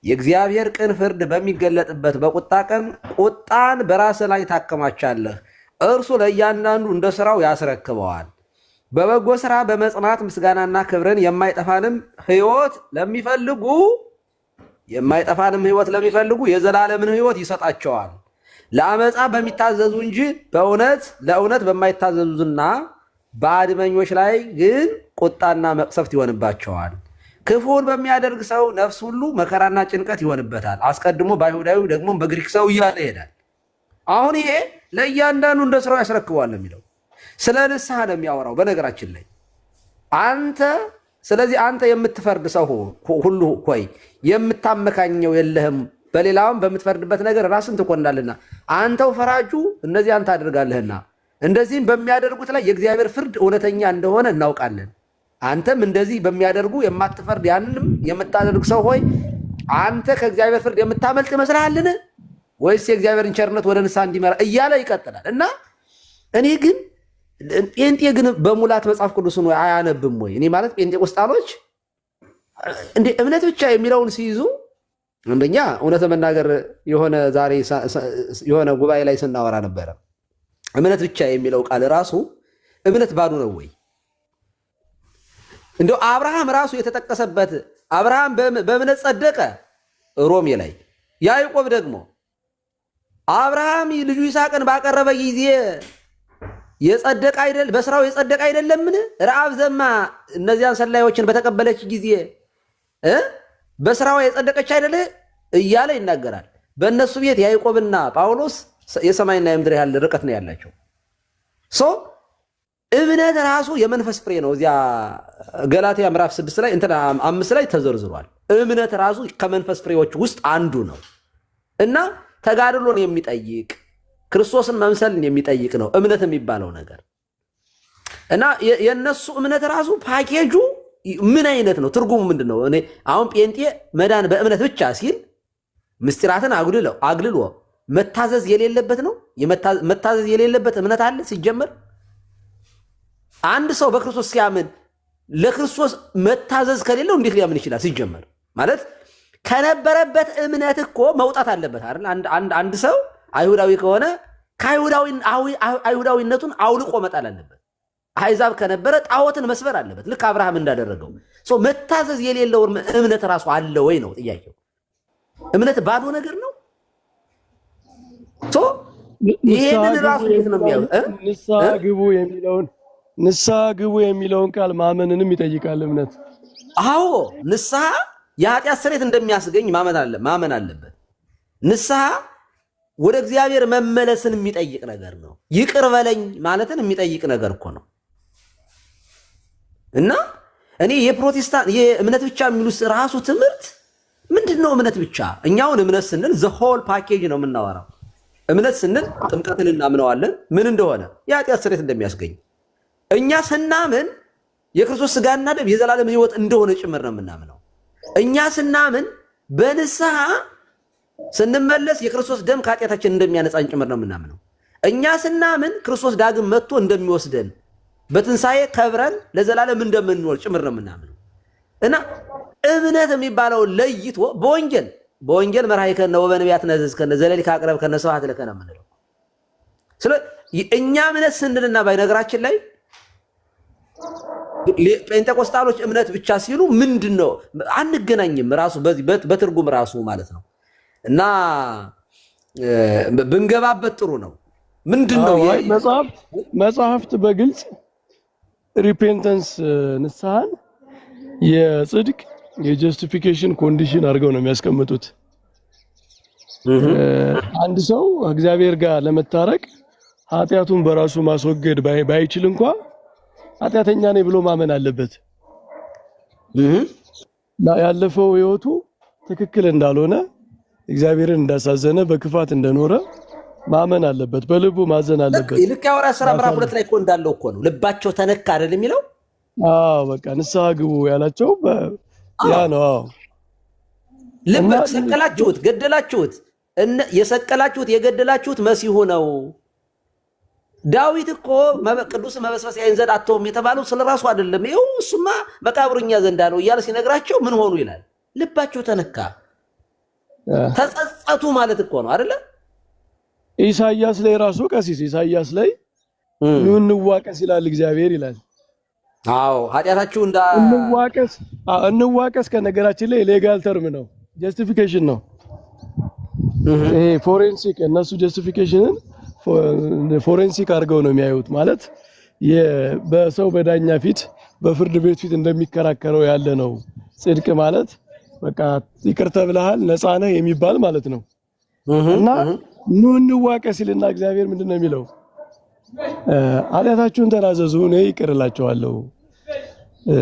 የእግዚአብሔር ቅን ፍርድ በሚገለጥበት በቁጣ ቀን ቁጣን በራስህ ላይ ታከማቻለህ። እርሱ ለእያንዳንዱ እንደ ስራው ያስረክበዋል። በበጎ ስራ በመጽናት ምስጋናና ክብርን የማይጠፋንም ሕይወት ለሚፈልጉ የዘላለምን ሕይወት ይሰጣቸዋል። ለአመፃ በሚታዘዙ እንጂ ለእውነት በማይታዘዙና በአድመኞች ላይ ግን ቁጣና መቅሰፍት ይሆንባቸዋል። ክፉን በሚያደርግ ሰው ነፍስ ሁሉ መከራና ጭንቀት ይሆንበታል። አስቀድሞ በአይሁዳዊ ደግሞ በግሪክ ሰው እያለ ይሄዳል። አሁን ይሄ ለእያንዳንዱ እንደ ስራው ያስረክበዋል የሚለው ስለ ንስሐ ነው የሚያወራው። በነገራችን ላይ ስለዚህ አንተ የምትፈርድ ሰው ሁሉ ሆይ የምታመካኘው የለህም በሌላውም በምትፈርድበት ነገር ራስን ትኮንናልና አንተው ፈራጁ እነዚያን ታደርጋለህና እንደዚህም በሚያደርጉት ላይ የእግዚአብሔር ፍርድ እውነተኛ እንደሆነ እናውቃለን። አንተም እንደዚህ በሚያደርጉ የማትፈርድ ያንንም የምታደርግ ሰው ሆይ አንተ ከእግዚአብሔር ፍርድ የምታመልጥ ይመስልሃልን? ወይስ የእግዚአብሔርን ቸርነት ወደ ንስሐ እንዲመራ እያለ ይቀጥላል። እና እኔ ግን ጴንጤ ግን በሙላት መጽሐፍ ቅዱስን ወይ አያነብም ወይ? እኔ ማለት ጴንጤቆስጣሎች እንደ እምነት ብቻ የሚለውን ሲይዙ አንደኛ እውነት መናገር የሆነ ዛሬ የሆነ ጉባኤ ላይ ስናወራ ነበረ። እምነት ብቻ የሚለው ቃል ራሱ እምነት ባዶ ነው ወይ? እንደው አብርሃም ራሱ የተጠቀሰበት አብርሃም በእምነት ጸደቀ ሮሜ ላይ፣ ያዕቆብ ደግሞ አብርሃም ልጁ ይስሐቅን ባቀረበ ጊዜ የጸደቀ አይደል? በስራው የጸደቀ አይደለምን? ረአብ ዘማ እነዚያን ሰላዮችን በተቀበለች ጊዜ በስራዋ የጸደቀች አይደለ እያለ ይናገራል። በእነሱ ቤት ያዕቆብና ጳውሎስ የሰማይና የምድር ያህል ርቀት ነው ያላቸው። እምነት ራሱ የመንፈስ ፍሬ ነው። እዚያ ገላትያ ምዕራፍ 6 ላይ እንትና 5 ላይ ተዘርዝሯል። እምነት ራሱ ከመንፈስ ፍሬዎች ውስጥ አንዱ ነው እና ተጋድሎን የሚጠይቅ ክርስቶስን መምሰልን የሚጠይቅ ነው እምነት የሚባለው ነገር እና የነሱ እምነት ራሱ ፓኬጁ ምን አይነት ነው? ትርጉሙ ምንድን ነው? እኔ አሁን ጴንጤ መዳን በእምነት ብቻ ሲል ምስጢራትን አግልሎ መታዘዝ የሌለበት ነው። መታዘዝ የሌለበት እምነት አለ ሲጀመር። አንድ ሰው በክርስቶስ ሲያምን ለክርስቶስ መታዘዝ ከሌለው እንዴት ሊያምን ይችላል? ሲጀመር ማለት ከነበረበት እምነት እኮ መውጣት አለበት አይደል? አንድ ሰው አይሁዳዊ ከሆነ አይሁዳዊነቱን አውልቆ መጣል አለበት። አሕዛብ ከነበረ ጣዖትን መስበር አለበት፣ ልክ አብርሃም እንዳደረገው። መታዘዝ የሌለው እምነት ራሱ አለ ወይ ነው ጥያቄው። እምነት ባዶ ነገር ነው። ይሄንን ራሱ እንዴት ነው የሚያው ንስሐ ግቡ የሚለውን ቃል ማመንንም ይጠይቃል እምነት። አዎ ንስሐ የኃጢአት ስርየት እንደሚያስገኝ ማመን አለበት። ንስሐ ወደ እግዚአብሔር መመለስን የሚጠይቅ ነገር ነው። ይቅር በለኝ ማለትን የሚጠይቅ ነገር እኮ ነው። እና እኔ የፕሮቴስታንት የእምነት ብቻ የሚሉት ራሱ ትምህርት ምንድን ነው? እምነት ብቻ እኛውን እምነት ስንል ዘሆል ፓኬጅ ነው የምናወራው። እምነት ስንል ጥምቀትን እናምነዋለን ምን እንደሆነ የኃጢአት ስርየት እንደሚያስገኝ። እኛ ስናምን የክርስቶስ ስጋና ደም የዘላለም ሕይወት እንደሆነ ጭምር ነው የምናምነው። እኛ ስናምን በንስሐ ስንመለስ የክርስቶስ ደም ከኃጢአታችን እንደሚያነጻን ጭምር ነው የምናምነው። እኛ ስናምን ክርስቶስ ዳግም መጥቶ እንደሚወስደን በትንሣኤ ከብረን ለዘላለም እንደምንኖር ጭምር ነው የምናምነው። እና እምነት የሚባለው ለይቶ በወንጌል መርሃይከነ ወበነቢያት ነዘዝከነ ዘለሊከ አቅረብከነ ስብሐት ለከ ነው የምንለው። ስለዚህ እኛ እምነት ስንልና ባይነገራችን ላይ ጴንጤቆስጣሎች እምነት ብቻ ሲሉ ምንድን ነው አንገናኝም። ራሱ በዚህ በትርጉም ራሱ ማለት ነው። እና ብንገባበት ጥሩ ነው። ምንድን ነው መጽሐፍት በግልጽ ሪፔንተንስ ንስሐን የጽድቅ የጀስቲፊኬሽን ኮንዲሽን አድርገው ነው የሚያስቀምጡት። አንድ ሰው እግዚአብሔር ጋር ለመታረቅ ኃጢአቱን በራሱ ማስወገድ ባይችል እንኳ ኃጢአተኛ ነኝ ብሎ ማመን አለበት። ያለፈው ህይወቱ ትክክል እንዳልሆነ እግዚአብሔርን እንዳሳዘነ በክፋት እንደኖረ ማመን አለበት። በልቡ ማዘን አለበት። ልክ የሐዋርያት ሥራ ምዕራፍ 2 ላይ እኮ እንዳለው እኮ ነው። ልባቸው ተነካ አይደል የሚለው? አዎ በቃ ንስሐ ግቡ ያላቸው ያ ነው። አዎ ልብ ሰቀላችሁት፣ ገደላችሁት። የሰቀላችሁት የገደላችሁት መሲሁ ነው። ዳዊት እኮ ቅዱስ መበስበስ ያይን ዘንድ አትተውም የተባለው ስለራሱ አይደለም። ይኸው እሱማ መቃብሩኛ ዘንዳ ነው እያለ ሲነግራቸው ምን ሆኑ ይላል? ልባቸው ተነካ፣ ተጸጸቱ ማለት እኮ ነው አይደለ? ኢሳይያስ ላይ ራሱ ቀሲስ ኢሳይያስ ላይ ኑ እንዋቀስ ይላል እግዚአብሔር ይላል። አዎ ኃጢአታችሁ እንዋቀስ ከነገራችን ላይ ሌጋል ተርም ነው፣ ጀስቲፊኬሽን ነው። ይሄ ፎሬንሲክ እነሱ ጀስቲፊኬሽንን ፎሬንሲክ አድርገው ነው የሚያዩት። ማለት በሰው በዳኛ ፊት በፍርድ ቤት ፊት እንደሚከራከረው ያለ ነው። ጽድቅ ማለት በቃ ይቅር ተብለሃል ነፃ ነህ የሚባል ማለት ነው። እና ኑ እንዋቀስ ይልና እግዚአብሔር ምንድነው የሚለው? ኃጢአታችሁን ተናዘዙ እኔ ይቅር እላችኋለሁ፣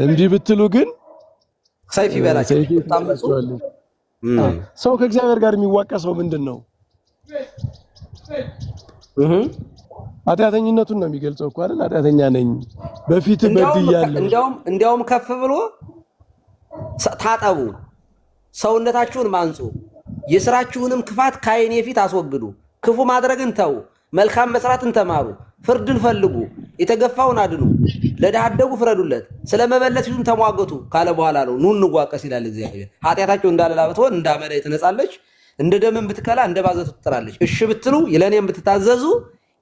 እንዲህ ብትሉ ግን ሰይፍ ይበላችኋል። ሰው ከእግዚአብሔር ጋር የሚዋቀሰው ምንድን ነው? ኃጢአተኝነቱን ነው የሚገልጸው እኮ አይደል? ኃጢአተኛ ነኝ በፊት በድያለሁ። እንዲያውም ከፍ ብሎ ታጠቡ፣ ሰውነታችሁን ማንጹ፣ የሥራችሁንም ክፋት ከዓይኔ ፊት አስወግዱ፣ ክፉ ማድረግን ተዉ፣ መልካም መስራትን ተማሩ፣ ፍርድን ፈልጉ፣ የተገፋውን አድኑ፣ ለድሃ አደጉ ፍረዱለት፣ ስለ መበለቲቱም ተሟገቱ ካለ በኋላ ነው ኑ እንዋቀስ ይላል እግዚአብሔር። ኃጢአታችሁ እንዳለላ ብትሆን እንደ አመዳይ ትነጻለች፣ እንደ ደምን ብትከላ እንደ ባዘቱ ትጠራለች። እሺ ብትሉ ለእኔም ብትታዘዙ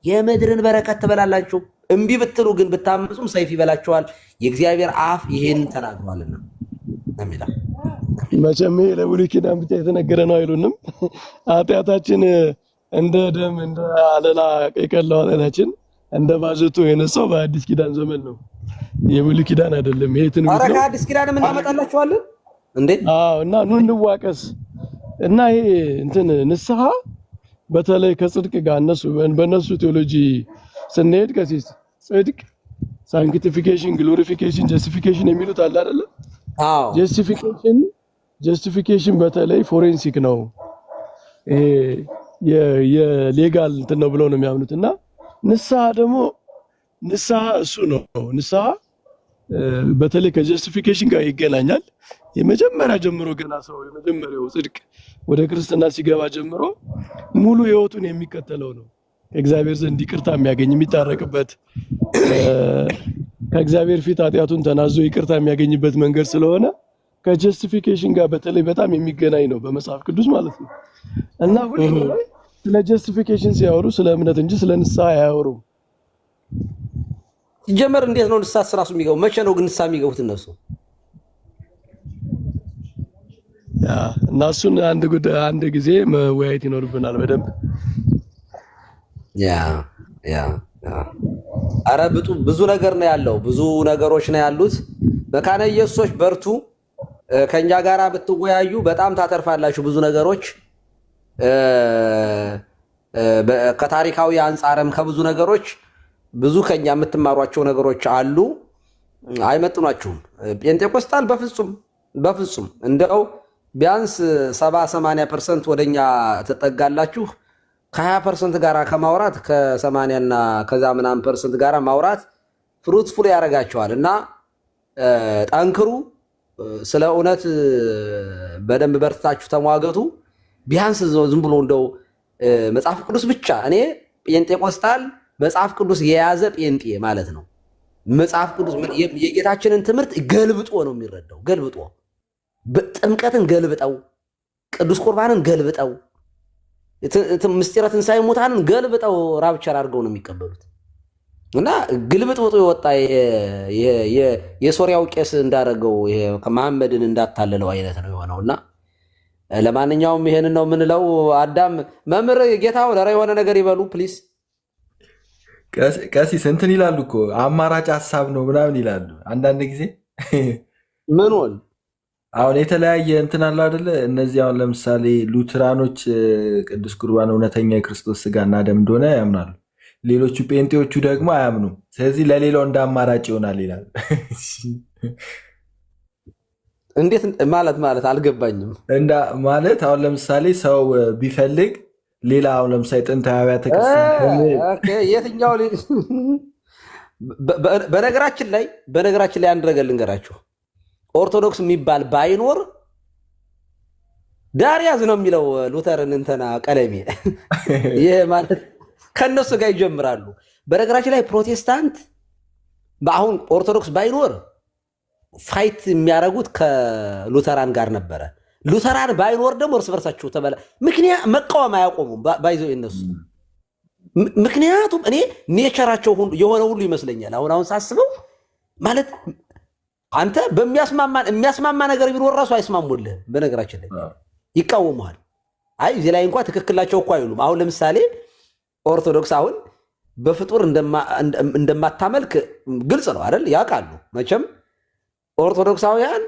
የምድርን በረከት ትበላላችሁ፣ እምቢ ብትሉ ግን ብታመፁም ሰይፍ ይበላችኋል፣ የእግዚአብሔር አፍ ይሄን ተናግሯልና አሜን። መቼም ይሄ ለብሉይ ኪዳን ብቻ የተነገረ ነው አይሉንም። ኃጢአታችን እንደ ደም እንደ አለላ የቀላው ኃጢአታችን እንደ ባዘቱ የነሳው በአዲስ ኪዳን ዘመን ነው፣ የብሉይ ኪዳን አይደለም። ይሄ ትንቢት ነው። አረ ከአዲስ ኪዳን ምን እናመጣላችኋለን እንዴ? አዎ። እና ኑ እንዋቀስ እና ይሄ እንትን ንስሐ በተለይ ከጽድቅ ጋር በእነሱ ቴዎሎጂ ስንሄድ ከሲስ ጽድቅ፣ ሳንክቲፊኬሽን፣ ግሎሪፊኬሽን፣ ጀስቲፊኬሽን የሚሉት አለ አይደለ? አዎ። ጀስቲፊኬሽን በተለይ ፎሬንሲክ ነው፣ ይሄ የሌጋል እንትን ነው ብለው ነው የሚያምኑት። እና ንስሐ ደግሞ ንስሐ እሱ ነው። ንስሐ በተለይ ከጀስቲፊኬሽን ጋር ይገናኛል። የመጀመሪያ ጀምሮ ገና ሰው የመጀመሪያው ጽድቅ ወደ ክርስትና ሲገባ ጀምሮ ሙሉ ህይወቱን የሚከተለው ነው። ከእግዚአብሔር ዘንድ ይቅርታ የሚያገኝ የሚታረቅበት፣ ከእግዚአብሔር ፊት ኃጢአቱን ተናዞ ይቅርታ የሚያገኝበት መንገድ ስለሆነ ከጀስቲፊኬሽን ጋር በተለይ በጣም የሚገናኝ ነው በመጽሐፍ ቅዱስ ማለት ነው። እና ሁሉ ስለ ጀስቲፊኬሽን ሲያወሩ ስለ እምነት እንጂ ስለ ንስሐ አያወሩም። ሲጀመር እንዴት ነው ንስሐ ራሱ የሚገቡ? መቼ ነው ግን ንስሐ የሚገቡት እነሱ? እና እሱን አንድ ጊዜ መወያየት ይኖርብናል በደንብ። አረ ብዙ ነገር ነው ያለው፣ ብዙ ነገሮች ነው ያሉት። መካነ ኢየሱሶች በርቱ፣ ከኛ ጋራ ብትወያዩ በጣም ታተርፋላችሁ። ብዙ ነገሮች ከታሪካዊ አንጻርም ከብዙ ነገሮች ብዙ ከኛ የምትማሯቸው ነገሮች አሉ። አይመጥኗችሁም። ጴንጤቆስጣል በፍጹም እንደው ቢያንስ 70-80% ወደኛ ትጠጋላችሁ። ከ20% ጋር ከማውራት ከ80 እና ከዛ ምናምን ፐርሰንት ጋር ማውራት ፍሩትፉል ያደርጋቸዋል። እና ጠንክሩ፣ ስለ እውነት በደንብ በርታችሁ ተሟገቱ። ቢያንስ ዝም ብሎ እንደው መጽሐፍ ቅዱስ ብቻ እኔ ጴንጤቆስጣል መጽሐፍ ቅዱስ የያዘ ጴንጤ ማለት ነው። መጽሐፍ ቅዱስ የጌታችንን ትምህርት ገልብጦ ነው የሚረዳው። ገልብጦ ጥምቀትን ገልብጠው፣ ቅዱስ ቁርባንን ገልብጠው፣ ምስጢረ ትንሣኤ ሙታንን ገልብጠው ራብቸር አድርገው ነው የሚቀበሉት። እና ግልብጥብጡ የወጣ የሶሪያው ቄስ እንዳደረገው መሐመድን እንዳታለለው አይነት ነው የሆነው። እና ለማንኛውም ይሄንን ነው የምንለው። አዳም መምህር ጌታው ለራ የሆነ ነገር ይበሉ ፕሊስ። ቀሲስ እንትን ይላሉ እኮ አማራጭ ሀሳብ ነው ምናምን ይላሉ አንዳንድ ጊዜ። ምንሆን አሁን የተለያየ እንትን አለ አይደለ? እነዚህ አሁን ለምሳሌ ሉትራኖች ቅዱስ ቁርባን እውነተኛ የክርስቶስ ስጋና ደም እንደሆነ ያምናሉ። ሌሎቹ ጴንጤዎቹ ደግሞ አያምኑም። ስለዚህ ለሌላው እንደ አማራጭ ይሆናል ይላል። እንዴት ማለት አልገባኝም። ማለት አሁን ለምሳሌ ሰው ቢፈልግ ሌላ አሁን ለምሳሌ ጥንታዊ አብያተ ክርስቲያን የትኛው በነገራችን ላይ አንድ ነገር ልንገራችሁ። ኦርቶዶክስ የሚባል ባይኖር ዳርያዝ ነው የሚለው ሉተርን እንትና ቀለሜ ይህ ማለት ከነሱ ጋር ይጀምራሉ። በነገራችን ላይ ፕሮቴስታንት በአሁን ኦርቶዶክስ ባይኖር ፋይት የሚያደርጉት ከሉተራን ጋር ነበረ። ሉተራን ባይኖር ደግሞ እርስ በርሳቸው ምክንያት መቃወም አያቆሙም ባይዘው የነሱ። ምክንያቱም እኔ ኔቸራቸው የሆነ ሁሉ ይመስለኛል። አሁን ሳስበው ማለት አንተ የሚያስማማ ነገር ቢኖር ራሱ አይስማሙልህም። በነገራችን ላይ ይቃወሙሃል። አይ እዚህ ላይ እንኳን ትክክላቸው እኮ አይሉም። አሁን ለምሳሌ ኦርቶዶክስ አሁን በፍጡር እንደማታመልክ ግልጽ ነው አይደል? ያውቃሉ መቼም ኦርቶዶክሳውያን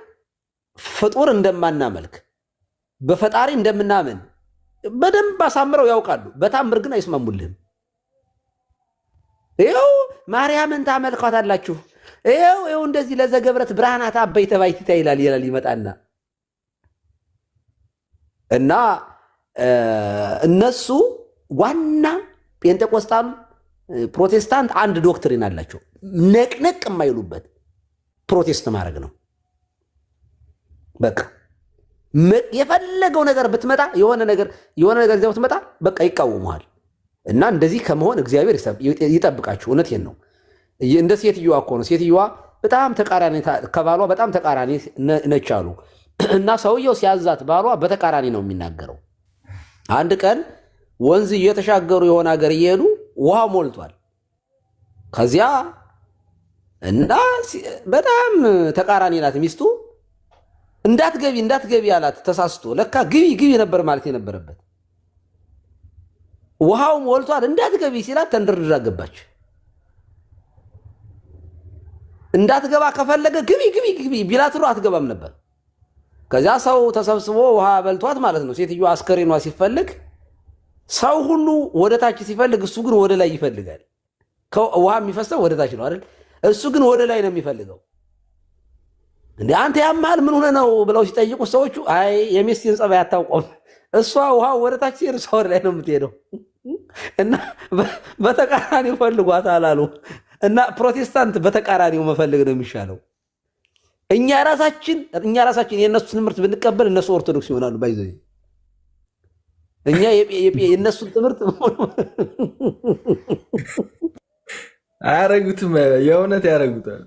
ፍጡር እንደማናመልክ በፈጣሪ እንደምናምን በደንብ አሳምረው ያውቃሉ። በታምር ግን አይስማሙልህም። ይኸው ማርያምን ታመልኳታላችሁ፣ ይኸው እንደዚህ ለዘገብረት ብርሃናት አበይተ ባይቲታ ይላል ይመጣና እና እነሱ ዋና ጴንጤቆስጣል ፕሮቴስታንት አንድ ዶክትሪን አላቸው፣ ነቅነቅ የማይሉበት ፕሮቴስት ማድረግ ነው። በቃ የፈለገው ነገር ብትመጣ የሆነ ነገር ይዘው ብትመጣ በቃ ይቃወሙሃል። እና እንደዚህ ከመሆን እግዚአብሔር ይጠብቃችሁ። እውነቴን ነው። እንደ ሴትዮዋ እኮ ነው። ሴትዮዋ በጣም ተቃራኒ ከባሏ በጣም ተቃራኒ ነች አሉ። እና ሰውየው ሲያዛት ባሏ በተቃራኒ ነው የሚናገረው። አንድ ቀን ወንዝ እየተሻገሩ የሆነ ሀገር እየሄዱ ውሃ ሞልቷል። ከዚያ እና በጣም ተቃራኒ ናት ሚስቱ። እንዳትገቢ አላት ተሳስቶ። ለካ ግቢ ነበር ማለት የነበረበት። ውሃው ሞልቷል እንዳትገቢ ሲላት ተንደርድራ ገባች። እንዳትገባ ከፈለገ ግቢ ቢላት ኑሮ አትገባም ነበር። ከዚያ ሰው ተሰብስቦ ውሃ በልቷት ማለት ነው። ሴትዮዋ አስከሬኗ ሲፈልግ ሰው ሁሉ ወደ ታች ሲፈልግ እሱ ግን ወደ ላይ ይፈልጋል። ውሃ የሚፈሰው ወደ ታች ነው አይደል? እሱ ግን ወደ ላይ ነው የሚፈልገው። እንዴ አንተ ያማል ምን ሆነ ነው ብለው ሲጠይቁ ሰዎቹ አይ የሚስቴን ጸባይ አታውቀውም፣ እሷ ውሃ ወደ ታች ሲሄድ እሷ ወደ ላይ ነው የምትሄደው። እና በተቃራኒው ፈልጓታል አሉ። እና ፕሮቴስታንት በተቃራኒው መፈልግ ነው የሚሻለው። እኛ ራሳችን የእነሱ ትምህርት ብንቀበል እነሱ ኦርቶዶክስ ይሆናሉ። ባይዘ እኛ የእነሱን ትምህርት አያረጉትም። የእውነት ያረጉታል።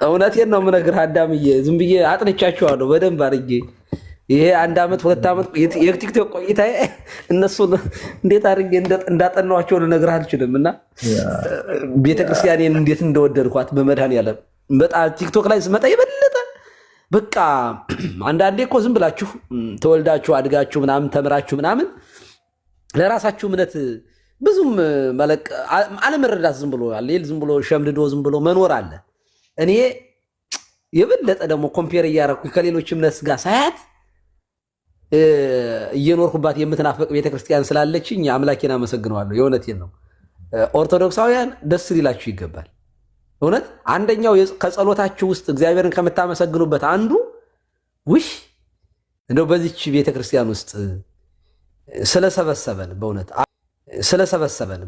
እውነቴን ነው የምነግርህ አዳምዬ፣ ዝም ብዬ አጥንቻቸዋለሁ በደንብ አድርጌ። ይሄ 1 ዓመት 2 ዓመት የቲክቶክ ቆይታ እነሱን እንዴት አድርጌ እንዳጠናኋቸው ልነግርህ አልችልም። እና ቤተክርስቲያኔን እንዴት እንደወደድኳት በመድኃኒዓለም በጣም ቲክቶክ ላይ ስመጣ የበለጠ በቃ አንዳንዴ እኮ ዝም ብላችሁ ተወልዳችሁ አድጋችሁ ምናምን ተምራችሁ ምናምን ለራሳችሁ እምነት ብዙም አለመረዳት ዝም ብሎ ሸምድዶ ዝም ብሎ መኖር አለ። እኔ የበለጠ ደግሞ ኮምፔር እያደረኩ ከሌሎች እምነት ጋር ሳያት እየኖርኩባት የምትናፈቅ ቤተክርስቲያን ስላለችኝ አምላኬን አመሰግነዋለሁ። የእውነቴን ነው። ኦርቶዶክሳውያን ደስ ሊላችሁ ይገባል። እውነት አንደኛው ከጸሎታችሁ ውስጥ እግዚአብሔርን ከምታመሰግኑበት አንዱ ውሽ እንደው በዚች ቤተክርስቲያን ውስጥ ስለሰበሰበን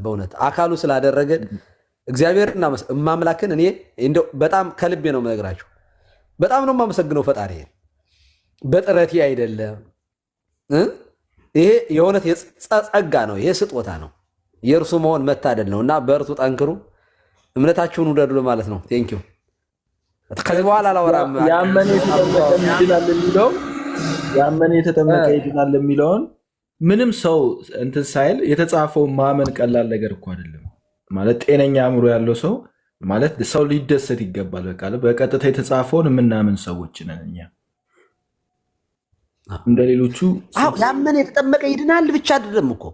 በእውነት አካሉ ስላደረገን እግዚአብሔር ማምላክን እኔ እንደው በጣም ከልቤ ነው የምነግራችሁ። በጣም ነው የማመሰግነው ፈጣሪ። በጥረቴ አይደለም። ይሄ የእውነት ጸጋ ነው። ይሄ ስጦታ ነው። የእርሱ መሆን መታደል ነው። እና በእርቱ ጠንክሩ፣ እምነታችሁን ውደዱ ማለት ነው። ቴንኪው። ከዚህ በኋላ አላወራም። ያመነ የተጠመቀ ይድናል የሚለውን ምንም ሰው እንትን ሳይል የተጻፈውን ማመን ቀላል ነገር እኮ አይደለም። ማለት ጤነኛ አእምሮ ያለው ሰው ማለት ሰው ሊደሰት ይገባል። በቃ በቀጥታ የተጻፈውን የምናምን ሰዎች ነን እኛ። እንደ ሌሎቹ ያመነ የተጠመቀ ይድናል ብቻ አይደለም እኮ